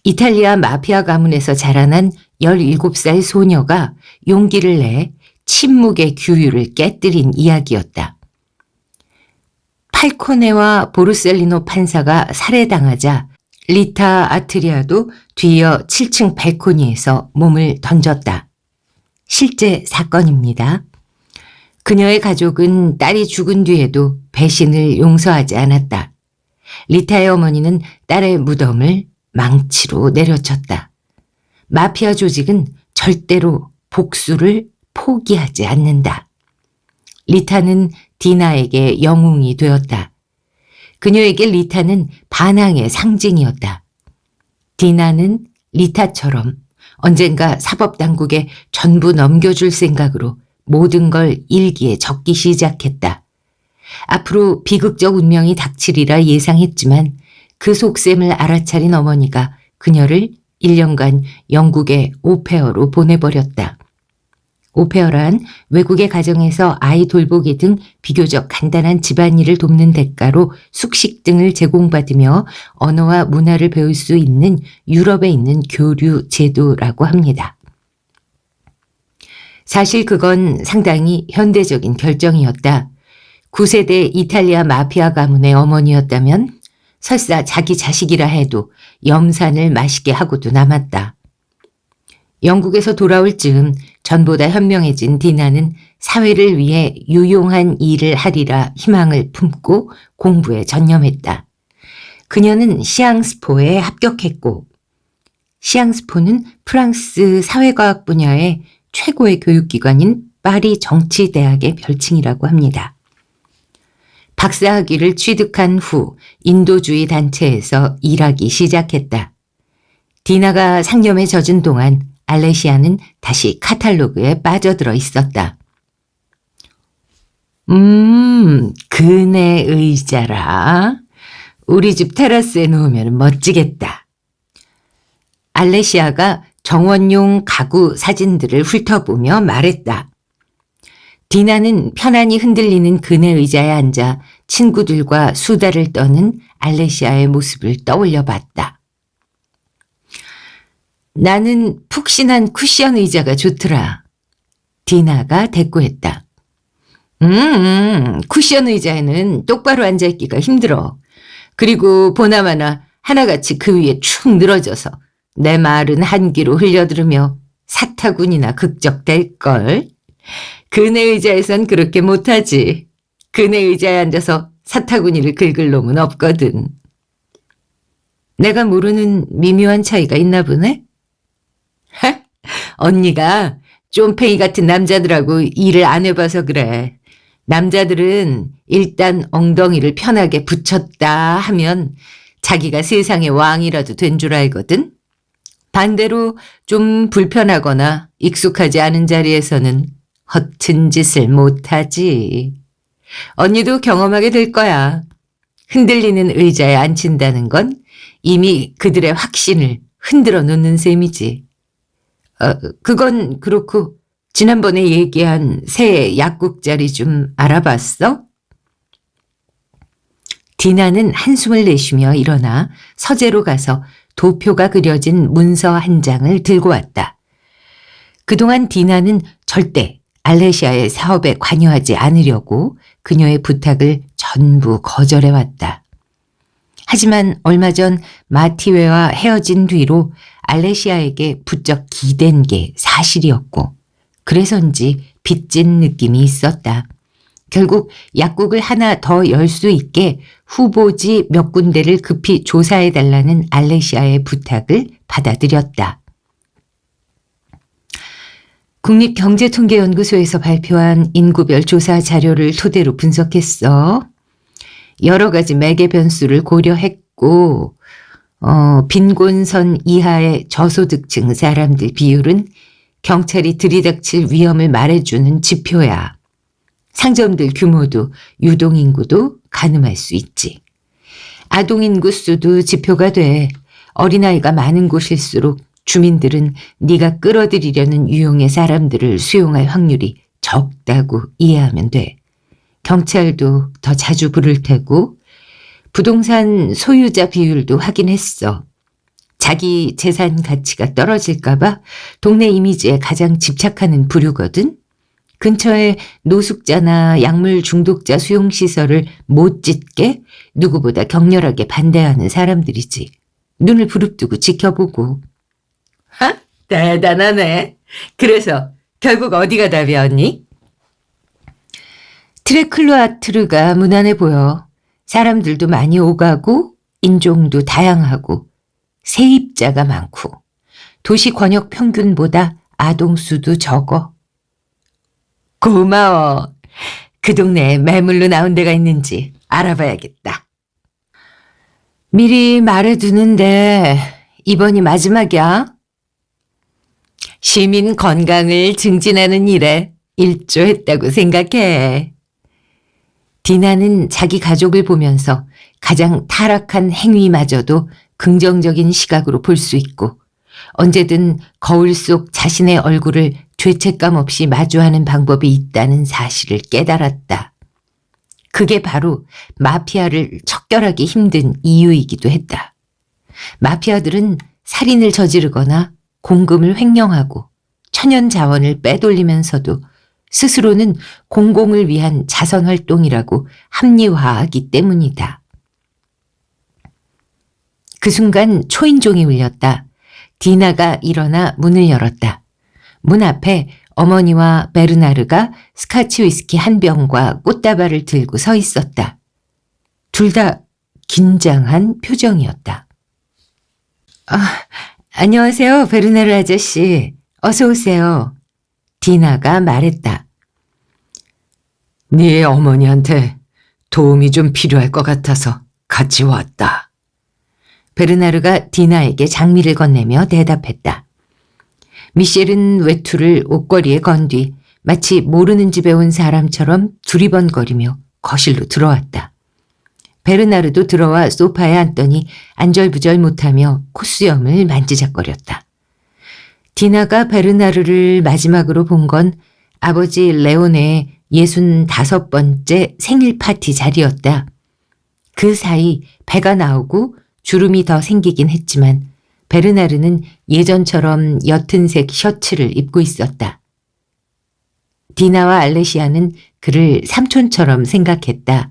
이탈리아 마피아 가문에서 자라난 17살 소녀가 용기를 내 침묵의 규율을 깨뜨린 이야기였다. 팔코네와 보르셀리노 판사가 살해당하자 리타 아트리아도 뒤이어 7층 발코니에서 몸을 던졌다. 실제 사건입니다. 그녀의 가족은 딸이 죽은 뒤에도 배신을 용서하지 않았다. 리타의 어머니는 딸의 무덤을 망치로 내려쳤다. 마피아 조직은 절대로 복수를 포기하지 않는다. 리타는 디나에게 영웅이 되었다. 그녀에게 리타는 반항의 상징이었다. 디나는 리타처럼 언젠가 사법당국에 전부 넘겨줄 생각으로 모든 걸 일기에 적기 시작했다. 앞으로 비극적 운명이 닥치리라 예상했지만 그 속셈을 알아차린 어머니가 그녀를 1년간 영국의 오페어로 보내버렸다. 오페어란 외국의 가정에서 아이 돌보기 등 비교적 간단한 집안일을 돕는 대가로 숙식 등을 제공받으며 언어와 문화를 배울 수 있는 유럽에 있는 교류 제도라고 합니다. 사실 그건 상당히 현대적인 결정이었다. 9세대 이탈리아 마피아 가문의 어머니였다면 설사 자기 자식이라 해도 염산을 마시게 하고도 남았다. 영국에서 돌아올 즈음 전보다 현명해진 디나는 사회를 위해 유용한 일을 하리라 희망을 품고 공부에 전념했다. 그녀는 시앙스포에 합격했고, 시앙스포는 프랑스 사회과학 분야의 최고의 교육기관인 파리 정치대학의 별칭이라고 합니다. 박사학위를 취득한 후 인도주의 단체에서 일하기 시작했다. 디나가 상념에 젖은 동안 알레시아는 다시 카탈로그에 빠져들어 있었다. 그네 의자라. 우리 집 테라스에 놓으면 멋지겠다. 알레시아가 정원용 가구 사진들을 훑어보며 말했다. 디나는 편안히 흔들리는 그네 의자에 앉아 친구들과 수다를 떠는 알레시아의 모습을 떠올려 봤다. 나는 푹신한 쿠션 의자가 좋더라. 디나가 대꾸했다. 쿠션 의자에는 똑바로 앉아있기가 힘들어. 그리고 보나마나 하나같이 그 위에 축 늘어져서 내 말은 한기로 흘려들으며 사타구니나 극적될걸. 그네 의자에선 그렇게 못하지. 그네 의자에 앉아서 사타구니를 긁을 놈은 없거든. 내가 모르는 미묘한 차이가 있나 보네? 언니가 쫌팽이 같은 남자들하고 일을 안 해봐서 그래. 남자들은 일단 엉덩이를 편하게 붙였다 하면 자기가 세상의 왕이라도 된 줄 알거든. 반대로 좀 불편하거나 익숙하지 않은 자리에서는 허튼 짓을 못하지. 언니도 경험하게 될 거야. 흔들리는 의자에 앉힌다는 건 이미 그들의 확신을 흔들어 놓는 셈이지. 그건 그렇고 지난번에 얘기한 새 약국 자리 좀 알아봤어? 디나는 한숨을 내쉬며 일어나 서재로 가서 도표가 그려진 문서 한 장을 들고 왔다. 그동안 디나는 절대 알레시아의 사업에 관여하지 않으려고 그녀의 부탁을 전부 거절해왔다. 하지만 얼마 전 마티웨와 헤어진 뒤로 알레시아에게 부쩍 기댄 게 사실이었고, 그래서인지 빚진 느낌이 있었다. 결국 약국을 하나 더 열 수 있게 후보지 몇 군데를 급히 조사해달라는 알레시아의 부탁을 받아들였다. 국립경제통계연구소에서 발표한 인구별 조사 자료를 토대로 분석했어. 여러 가지 매개 변수를 고려했고, 빈곤선 이하의 저소득층 사람들 비율은 경찰이 들이닥칠 위험을 말해주는 지표야. 상점들 규모도 유동인구도 가늠할 수 있지. 아동인구 수도 지표가 돼. 어린아이가 많은 곳일수록 주민들은 네가 끌어들이려는 유형의 사람들을 수용할 확률이 적다고 이해하면 돼. 경찰도 더 자주 부를 테고 부동산 소유자 비율도 확인했어. 자기 재산 가치가 떨어질까봐 동네 이미지에 가장 집착하는 부류거든. 근처에 노숙자나 약물 중독자 수용시설을 못 짓게 누구보다 격렬하게 반대하는 사람들이지. 눈을 부릅뜨고 지켜보고. 대단하네. 그래서 결국 어디가 답이야, 언니? 트레클로아트르가 무난해 보여. 사람들도 많이 오가고 인종도 다양하고 세입자가 많고 도시 권역 평균보다 아동수도 적어. 고마워. 그 동네에 매물로 나온 데가 있는지 알아봐야겠다. 미리 말해두는데 이번이 마지막이야. 시민 건강을 증진하는 일에 일조했다고 생각해. 디나는 자기 가족을 보면서 가장 타락한 행위마저도 긍정적인 시각으로 볼 수 있고 언제든 거울 속 자신의 얼굴을 죄책감 없이 마주하는 방법이 있다는 사실을 깨달았다. 그게 바로 마피아를 척결하기 힘든 이유이기도 했다. 마피아들은 살인을 저지르거나 공금을 횡령하고 천연 자원을 빼돌리면서도 스스로는 공공을 위한 자선활동이라고 합리화하기 때문이다. 그 순간 초인종이 울렸다. 디나가 일어나 문을 열었다. 문 앞에 어머니와 베르나르가 스카치 위스키 한 병과 꽃다발을 들고 서 있었다. 둘 다 긴장한 표정이었다. 안녕하세요, 베르나르 아저씨. 어서 오세요. 디나가 말했다. 네 어머니한테 도움이 좀 필요할 것 같아서 같이 왔다. 베르나르가 디나에게 장미를 건네며 대답했다. 미셸은 외투를 옷걸이에 건 뒤 마치 모르는 집에 온 사람처럼 두리번거리며 거실로 들어왔다. 베르나르도 들어와 소파에 앉더니 안절부절 못하며 콧수염을 만지작거렸다. 디나가 베르나르를 마지막으로 본 건 아버지 레오네의 65번째 생일 파티 자리였다. 그 사이 배가 나오고 주름이 더 생기긴 했지만 베르나르는 예전처럼 옅은색 셔츠를 입고 있었다. 디나와 알레시아는 그를 삼촌처럼 생각했다.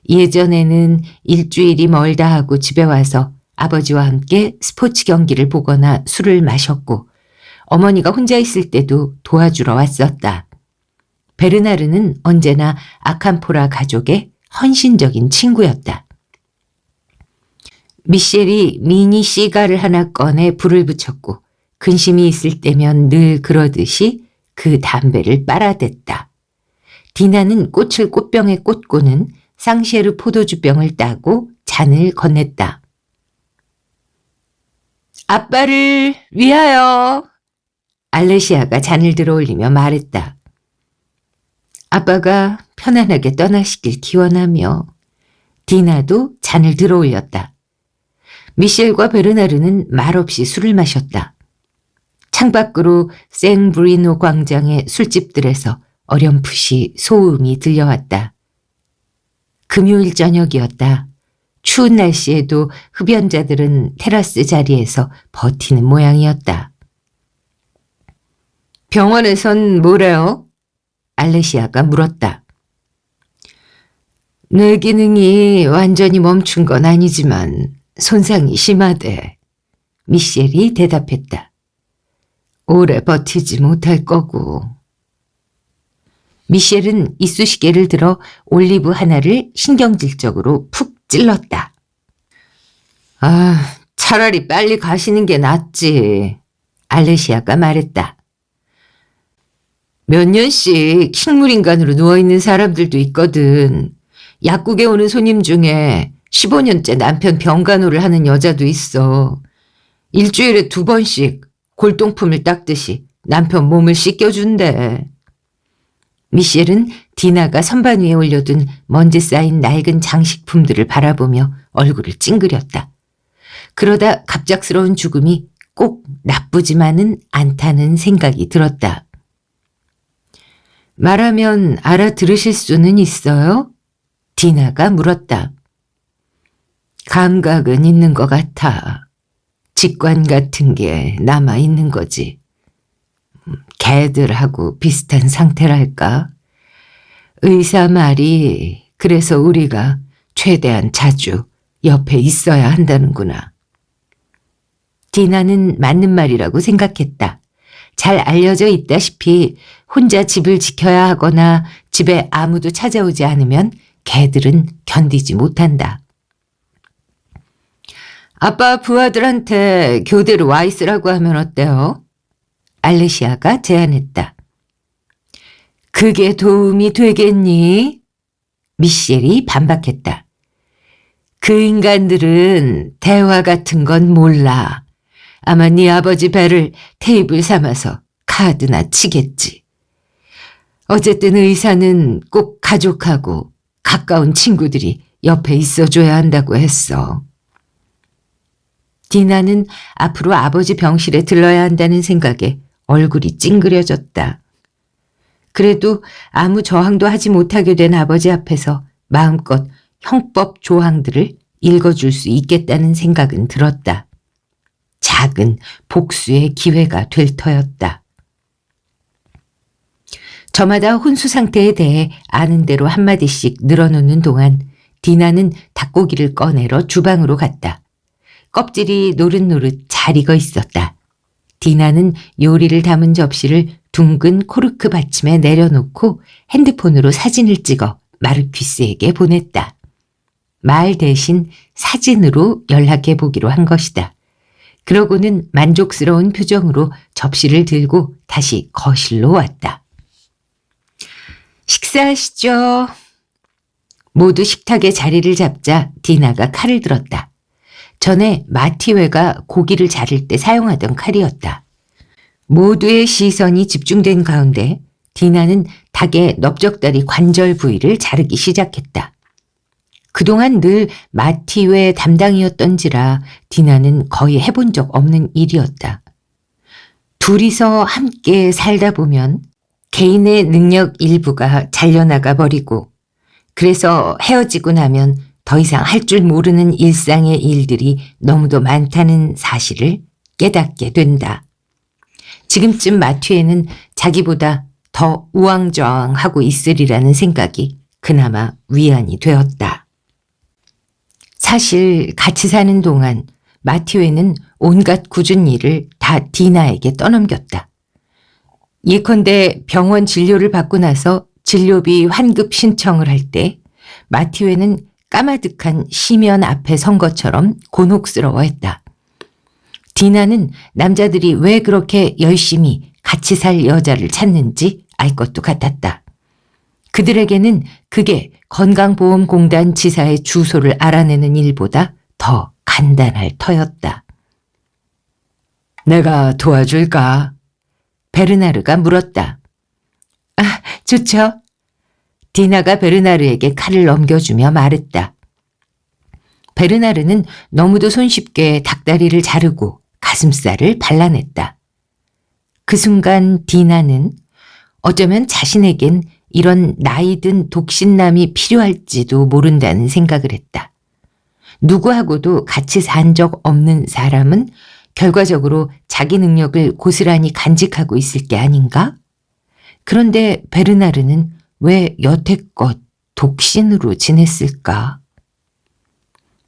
예전에는 일주일이 멀다 하고 집에 와서 아버지와 함께 스포츠 경기를 보거나 술을 마셨고 어머니가 혼자 있을 때도 도와주러 왔었다. 베르나르는 언제나 아캄포라 가족의 헌신적인 친구였다. 미셸이 미니 시가를 하나 꺼내 불을 붙였고 근심이 있을 때면 늘 그러듯이 그 담배를 빨아댔다. 디나는 꽃을 꽃병에 꽂고는 상시에르 포도주병을 따고 잔을 건넸다. 아빠를 위하여! 알레시아가 잔을 들어 올리며 말했다. 아빠가 편안하게 떠나시길 기원하며 디나도 잔을 들어 올렸다. 미셸과 베르나르는 말없이 술을 마셨다. 창밖으로 생브리노 광장의 술집들에서 어렴풋이 소음이 들려왔다. 금요일 저녁이었다. 추운 날씨에도 흡연자들은 테라스 자리에서 버티는 모양이었다. 병원에선 뭐래요? 알레시아가 물었다. 뇌 기능이 완전히 멈춘 건 아니지만 손상이 심하대. 미셸이 대답했다. 오래 버티지 못할 거고. 미셸은 이쑤시개를 들어 올리브 하나를 신경질적으로 푹 찔렀다. 차라리 빨리 가시는 게 낫지. 알레시아가 말했다. 몇 년씩 식물인간으로 누워있는 사람들도 있거든. 약국에 오는 손님 중에 15년째 남편 병간호를 하는 여자도 있어. 일주일에 2번씩 골동품을 닦듯이 남편 몸을 씻겨준대. 미셸은 디나가 선반 위에 올려둔 먼지 쌓인 낡은 장식품들을 바라보며 얼굴을 찡그렸다. 그러다 갑작스러운 죽음이 꼭 나쁘지만은 않다는 생각이 들었다. 말하면 알아들으실 수는 있어요? 디나가 물었다. 감각은 있는 것 같아. 직관 같은 게 남아있는 거지. 개들하고 비슷한 상태랄까? 의사 말이 그래서 우리가 최대한 자주 옆에 있어야 한다는구나. 디나는 맞는 말이라고 생각했다. 잘 알려져 있다시피 혼자 집을 지켜야 하거나 집에 아무도 찾아오지 않으면 개들은 견디지 못한다. 아빠 부하들한테 교대로 와 있으라고 하면 어때요? 알레시아가 제안했다. 그게 도움이 되겠니? 미셸이 반박했다. 그 인간들은 대화 같은 건 몰라. 아마 네 아버지 배를 테이블 삼아서 카드나 치겠지. 어쨌든 의사는 꼭 가족하고 가까운 친구들이 옆에 있어줘야 한다고 했어. 디나는 앞으로 아버지 병실에 들러야 한다는 생각에 얼굴이 찡그려졌다. 그래도 아무 저항도 하지 못하게 된 아버지 앞에서 마음껏 형법 조항들을 읽어줄 수 있겠다는 생각은 들었다. 작은 복수의 기회가 될 터였다. 저마다 혼수 상태에 대해 아는 대로 한마디씩 늘어놓는 동안 디나는 닭고기를 꺼내러 주방으로 갔다. 껍질이 노릇노릇 잘 익어 있었다. 디나는 요리를 담은 접시를 둥근 코르크 받침에 내려놓고 핸드폰으로 사진을 찍어 마르퀴스에게 보냈다. 말 대신 사진으로 연락해 보기로 한 것이다. 그러고는 만족스러운 표정으로 접시를 들고 다시 거실로 왔다. 식사하시죠. 모두 식탁에 자리를 잡자 디나가 칼을 들었다. 전에 마티웨가 고기를 자를 때 사용하던 칼이었다. 모두의 시선이 집중된 가운데 디나는 닭의 넓적다리 관절 부위를 자르기 시작했다. 그동안 늘 마티웨 담당이었던지라 디나는 거의 해본 적 없는 일이었다. 둘이서 함께 살다 보면 개인의 능력 일부가 잘려나가 버리고 그래서 헤어지고 나면 더 이상 할 줄 모르는 일상의 일들이 너무도 많다는 사실을 깨닫게 된다. 지금쯤 마티웨는 자기보다 더 우왕좌왕하고 있으리라는 생각이 그나마 위안이 되었다. 사실 같이 사는 동안 마티웨는 온갖 굳은 일을 다 디나에게 떠넘겼다. 예컨대 병원 진료를 받고 나서 진료비 환급 신청을 할 때 마티웨는 까마득한 시면 앞에 선 것처럼 곤혹스러워했다. 디나는 남자들이 왜 그렇게 열심히 같이 살 여자를 찾는지 알 것도 같았다. 그들에게는 그게 건강보험공단 지사의 주소를 알아내는 일보다 더 간단할 터였다. 내가 도와줄까? 베르나르가 물었다. 아, 좋죠. 디나가 베르나르에게 칼을 넘겨주며 말했다. 베르나르는 너무도 손쉽게 닭다리를 자르고 가슴살을 발라냈다. 그 순간 디나는 어쩌면 자신에겐 이런 나이든 독신남이 필요할지도 모른다는 생각을 했다. 누구하고도 같이 산 적 없는 사람은 결과적으로 자기 능력을 고스란히 간직하고 있을 게 아닌가? 그런데 베르나르는 왜 여태껏 독신으로 지냈을까?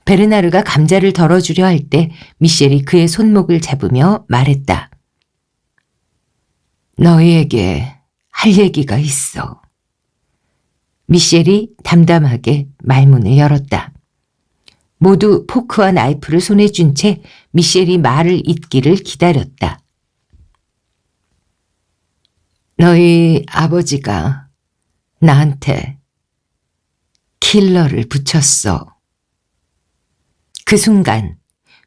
베르나르가 감자를 덜어주려 할 때 미셸이 그의 손목을 잡으며 말했다. 너희에게 할 얘기가 있어. 미셸이 담담하게 말문을 열었다. 모두 포크와 나이프를 손에 쥔 채 미셸이 말을 잇기를 기다렸다. 너희 아버지가 나한테 킬러를 붙였어. 그 순간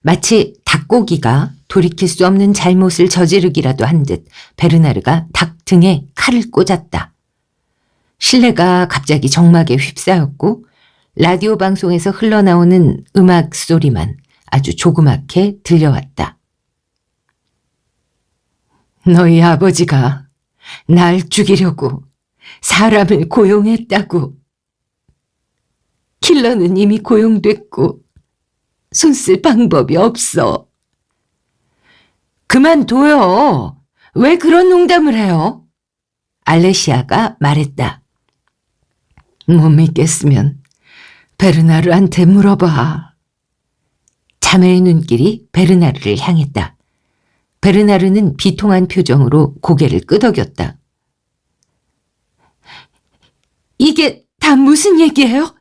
마치 닭고기가 돌이킬 수 없는 잘못을 저지르기라도 한 듯 베르나르가 닭 등에 칼을 꽂았다. 실내가 갑자기 정막에 휩싸였고 라디오 방송에서 흘러나오는 음악 소리만 아주 조그맣게 들려왔다. 너희 아버지가 날 죽이려고 사람을 고용했다고. 킬러는 이미 고용됐고 손 쓸 방법이 없어. 그만둬요. 왜 그런 농담을 해요? 알레시아가 말했다. 못 믿겠으면 베르나르한테 물어봐. 자매의 눈길이 베르나르를 향했다. 베르나르는 비통한 표정으로 고개를 끄덕였다. 이게 다 무슨 얘기예요?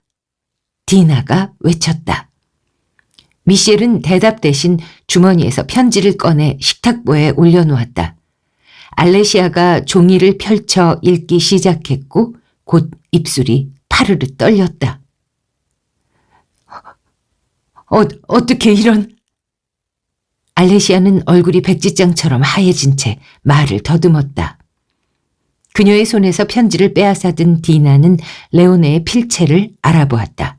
디나가 외쳤다. 미셸은 대답 대신 주머니에서 편지를 꺼내 식탁보에 올려놓았다. 알레시아가 종이를 펼쳐 읽기 시작했고 곧 입술이 파르르 떨렸다. 어떻게 이런... 알레시아는 얼굴이 백지장처럼 하얘진 채 말을 더듬었다. 그녀의 손에서 편지를 빼앗아든 디나는 레오네의 필체를 알아보았다.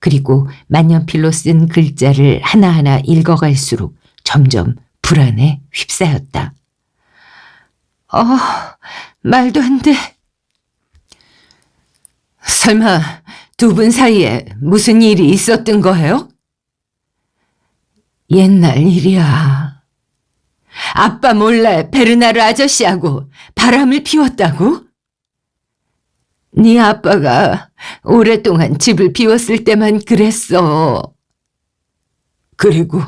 그리고 만년필로 쓴 글자를 하나하나 읽어갈수록 점점 불안에 휩싸였다. 말도 안 돼. 설마 두 분 사이에 무슨 일이 있었던 거예요? 옛날 일이야. 아빠 몰래 베르나르 아저씨하고 바람을 피웠다고? 네 아빠가 오랫동안 집을 비웠을 때만 그랬어. 그리고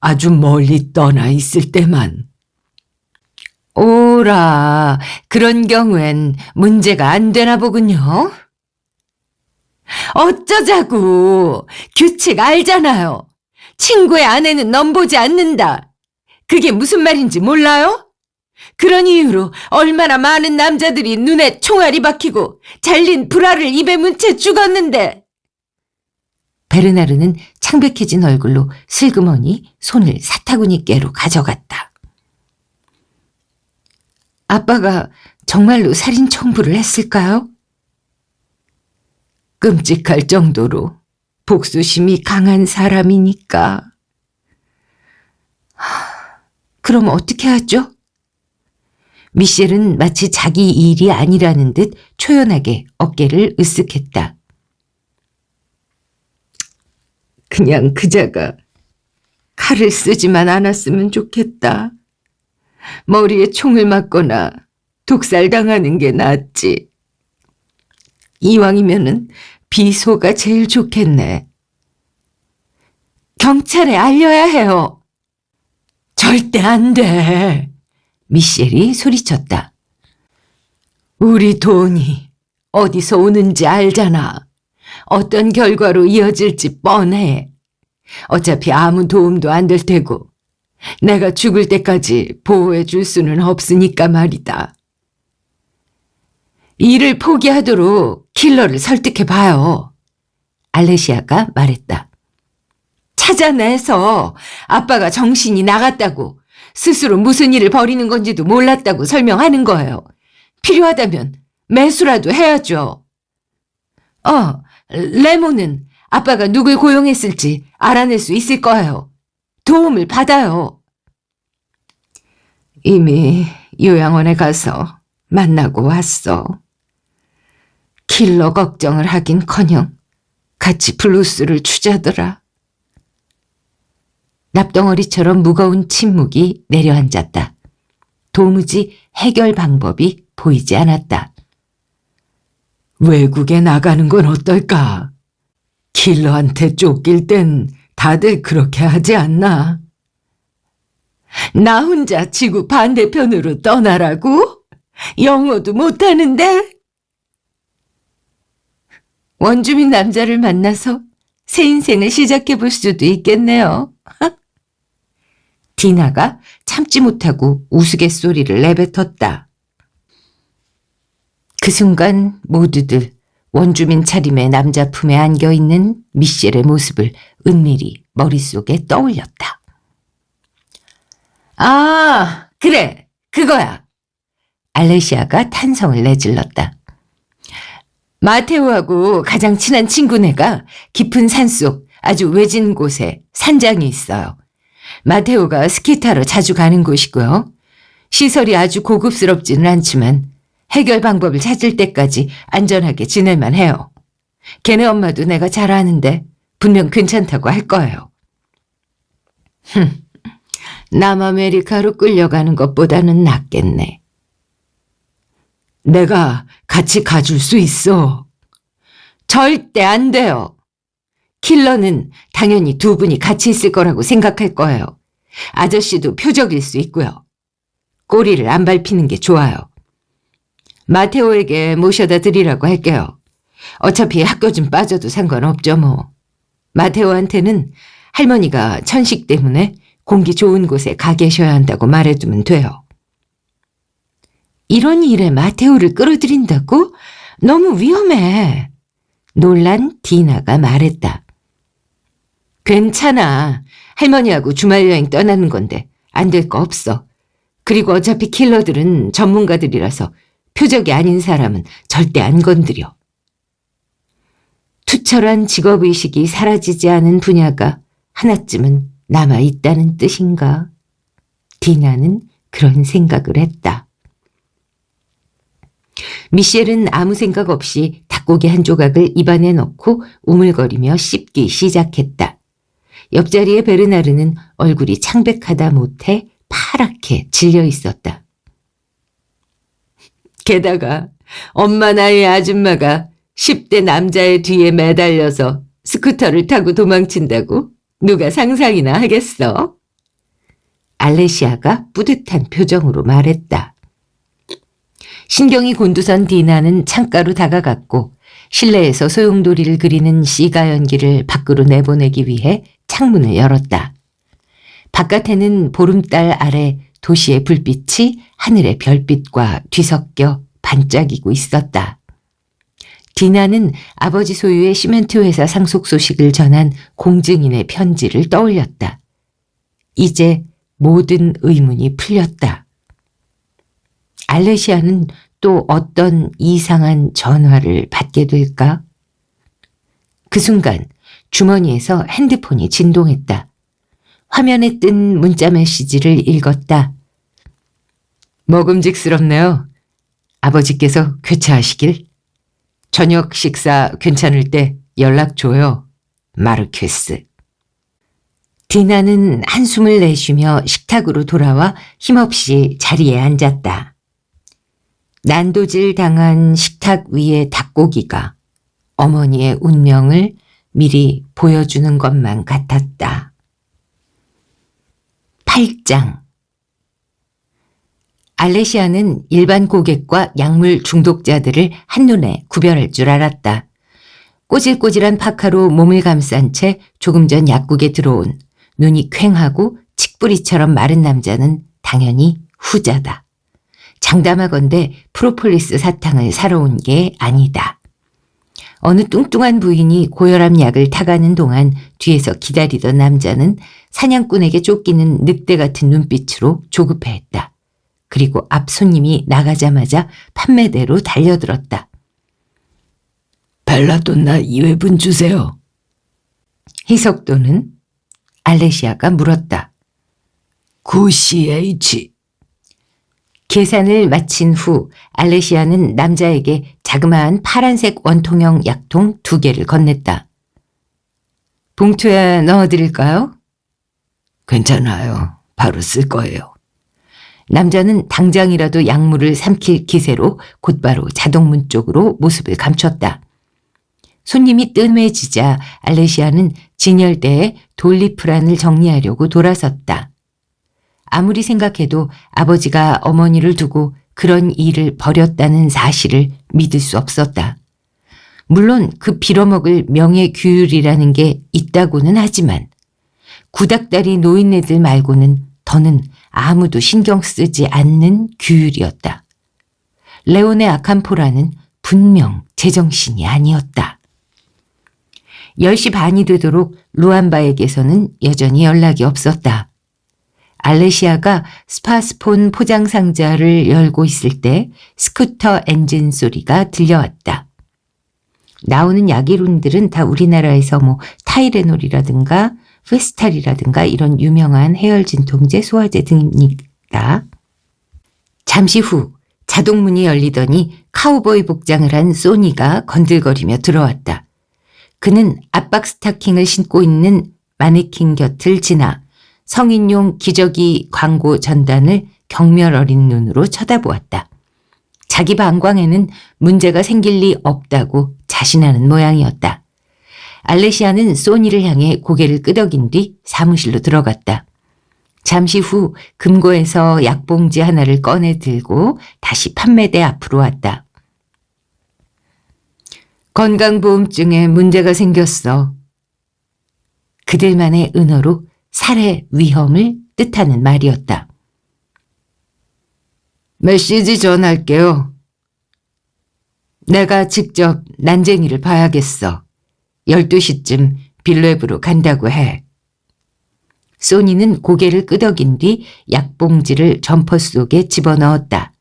아주 멀리 떠나 있을 때만. 오라, 그런 경우엔 문제가 안 되나 보군요. 어쩌자고. 규칙 알잖아요. 친구의 아내는 넘보지 않는다. 그게 무슨 말인지 몰라요? 그런 이유로 얼마나 많은 남자들이 눈에 총알이 박히고 잘린 불알을 입에 문채 죽었는데. 베르나르는 창백해진 얼굴로 슬그머니 손을 사타구니께로 가져갔다. 아빠가 정말로 살인 청부를 했을까요? 끔찍할 정도로 복수심이 강한 사람이니까. 그럼 어떻게 하죠? 미셸은 마치 자기 일이 아니라는 듯 초연하게 어깨를 으쓱했다. 그냥 그자가 칼을 쓰지만 않았으면 좋겠다. 머리에 총을 맞거나 독살당하는 게 낫지. 이왕이면은 비소가 제일 좋겠네. 경찰에 알려야 해요. 절대 안 돼. 미셸이 소리쳤다. 우리 돈이 어디서 오는지 알잖아. 어떤 결과로 이어질지 뻔해. 어차피 아무 도움도 안 될 테고 내가 죽을 때까지 보호해 줄 수는 없으니까 말이다. 일을 포기하도록 킬러를 설득해 봐요. 알레시아가 말했다. 찾아내서 아빠가 정신이 나갔다고, 스스로 무슨 일을 벌이는 건지도 몰랐다고 설명하는 거예요. 필요하다면 매수라도 해야죠. 레몬은 아빠가 누굴 고용했을지 알아낼 수 있을 거예요. 도움을 받아요. 이미 요양원에 가서 만나고 왔어. 킬러 걱정을 하긴커녕 같이 블루스를 추자더라. 납덩어리처럼 무거운 침묵이 내려앉았다. 도무지 해결 방법이 보이지 않았다. 외국에 나가는 건 어떨까? 킬러한테 쫓길 땐 다들 그렇게 하지 않나? 나 혼자 지구 반대편으로 떠나라고? 영어도 못하는데? 원주민 남자를 만나서 새 인생을 시작해 볼 수도 있겠네요. 디나가 참지 못하고 우스갯소리를 내뱉었다. 그 순간 모두들 원주민 차림의 남자 품에 안겨있는 미셸의 모습을 은밀히 머릿속에 떠올렸다. 아, 그래, 그거야. 알레시아가 탄성을 내질렀다. 마테오하고 가장 친한 친구네가 깊은 산속 아주 외진 곳에 산장이 있어요. 마테오가 스키 타러 자주 가는 곳이고요. 시설이 아주 고급스럽지는 않지만 해결 방법을 찾을 때까지 안전하게 지낼만 해요. 걔네 엄마도 내가 잘 아는데 분명 괜찮다고 할 거예요. 남아메리카로 끌려가는 것보다는 낫겠네. 내가 같이 가줄 수 있어. 절대 안 돼요. 킬러는 당연히 두 분이 같이 있을 거라고 생각할 거예요. 아저씨도 표적일 수 있고요. 꼬리를 안 밟히는 게 좋아요. 마테오에게 모셔다 드리라고 할게요. 어차피 학교 좀 빠져도 상관없죠 뭐. 마테오한테는 할머니가 천식 때문에 공기 좋은 곳에 가 계셔야 한다고 말해두면 돼요. 이런 일에 마테오를 끌어들인다고? 너무 위험해. 놀란 디나가 말했다. 괜찮아. 할머니하고 주말여행 떠나는 건데 안 될 거 없어. 그리고 어차피 킬러들은 전문가들이라서 표적이 아닌 사람은 절대 안 건드려. 투철한 직업의식이 사라지지 않은 분야가 하나쯤은 남아있다는 뜻인가? 디나는 그런 생각을 했다. 미셸은 아무 생각 없이 닭고기 한 조각을 입안에 넣고 우물거리며 씹기 시작했다. 옆자리의 베르나르는 얼굴이 창백하다 못해 파랗게 질려 있었다. 게다가 엄마 나이의 아줌마가 10대 남자의 뒤에 매달려서 스쿠터를 타고 도망친다고 누가 상상이나 하겠어? 알레시아가 뿌듯한 표정으로 말했다. 신경이 곤두선 디나는 창가로 다가갔고 실내에서 소용돌이를 그리는 시가 연기를 밖으로 내보내기 위해 창문을 열었다. 바깥에는 보름달 아래 도시의 불빛이 하늘의 별빛과 뒤섞여 반짝이고 있었다. 디나는 아버지 소유의 시멘트 회사 상속 소식을 전한 공증인의 편지를 떠올렸다. 이제 모든 의문이 풀렸다. 알레시아는 또 어떤 이상한 전화를 받게 될까? 그 순간 주머니에서 핸드폰이 진동했다. 화면에 뜬 문자 메시지를 읽었다. 먹음직스럽네요. 아버지께서 교차하시길. 저녁 식사 괜찮을 때 연락 줘요. 마르퀘스. 디나는 한숨을 내쉬며 식탁으로 돌아와 힘없이 자리에 앉았다. 난도질 당한 식탁 위의 닭고기가 어머니의 운명을 미리 보여주는 것만 같았다. 8장. 알레시아는 일반 고객과 약물 중독자들을 한눈에 구별할 줄 알았다. 꼬질꼬질한 파카로 몸을 감싼 채 조금 전 약국에 들어온 눈이 퀭하고 칡뿌리처럼 마른 남자는 당연히 후자다. 장담하건대 프로폴리스 사탕을 사러 온 게 아니다. 어느 뚱뚱한 부인이 고혈압 약을 타가는 동안 뒤에서 기다리던 남자는 사냥꾼에게 쫓기는 늑대 같은 눈빛으로 조급해했다. 그리고 앞 손님이 나가자마자 판매대로 달려들었다. 벨라돈나 2회분 주세요. 희석돈은? 알레시아가 물었다. 9CH. 계산을 마친 후 알레시아는 남자에게 자그마한 파란색 원통형 약통 2개를 건넸다. 봉투에 넣어드릴까요? 괜찮아요. 바로 쓸 거예요. 남자는 당장이라도 약물을 삼킬 기세로 곧바로 자동문 쪽으로 모습을 감췄다. 손님이 뜸해지자 알레시아는 진열대에 돌리프란을 정리하려고 돌아섰다. 아무리 생각해도 아버지가 어머니를 두고 그런 일을 벌였다는 사실을 믿을 수 없었다. 물론 그 빌어먹을 명예규율이라는 게 있다고는 하지만 구닥다리 노인네들 말고는 더는 아무도 신경 쓰지 않는 규율이었다. 레오네 아캄포라는 분명 제정신이 아니었다. 10시 반이 되도록 루안바에게서는 여전히 연락이 없었다. 알레시아가 스파스폰 포장 상자를 열고 있을 때 스쿠터 엔진 소리가 들려왔다. 나오는 약이론들은 다 우리나라에서 타이레놀이라든가 페스탈이라든가 이런 유명한 해열 진통제, 소화제 등입니다. 잠시 후 자동문이 열리더니 카우보이 복장을 한 소니가 건들거리며 들어왔다. 그는 압박 스타킹을 신고 있는 마네킹 곁을 지나 성인용 기저귀 광고 전단을 경멸 어린 눈으로 쳐다보았다. 자기 방광에는 문제가 생길 리 없다고 자신하는 모양이었다. 알레시아는 소니를 향해 고개를 끄덕인 뒤 사무실로 들어갔다. 잠시 후 금고에서 약봉지 하나를 꺼내 들고 다시 판매대 앞으로 왔다. 건강보험증에 문제가 생겼어. 그들만의 은어로 살해 위험을 뜻하는 말이었다. 메시지 전할게요. 내가 직접 난쟁이를 봐야겠어. 12시쯤 빌랩으로 간다고 해. 소니는 고개를 끄덕인 뒤 약봉지를 점퍼 속에 집어넣었다.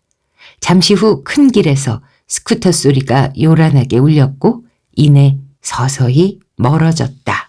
잠시 후 큰 길에서 스쿠터 소리가 요란하게 울렸고 이내 서서히 멀어졌다.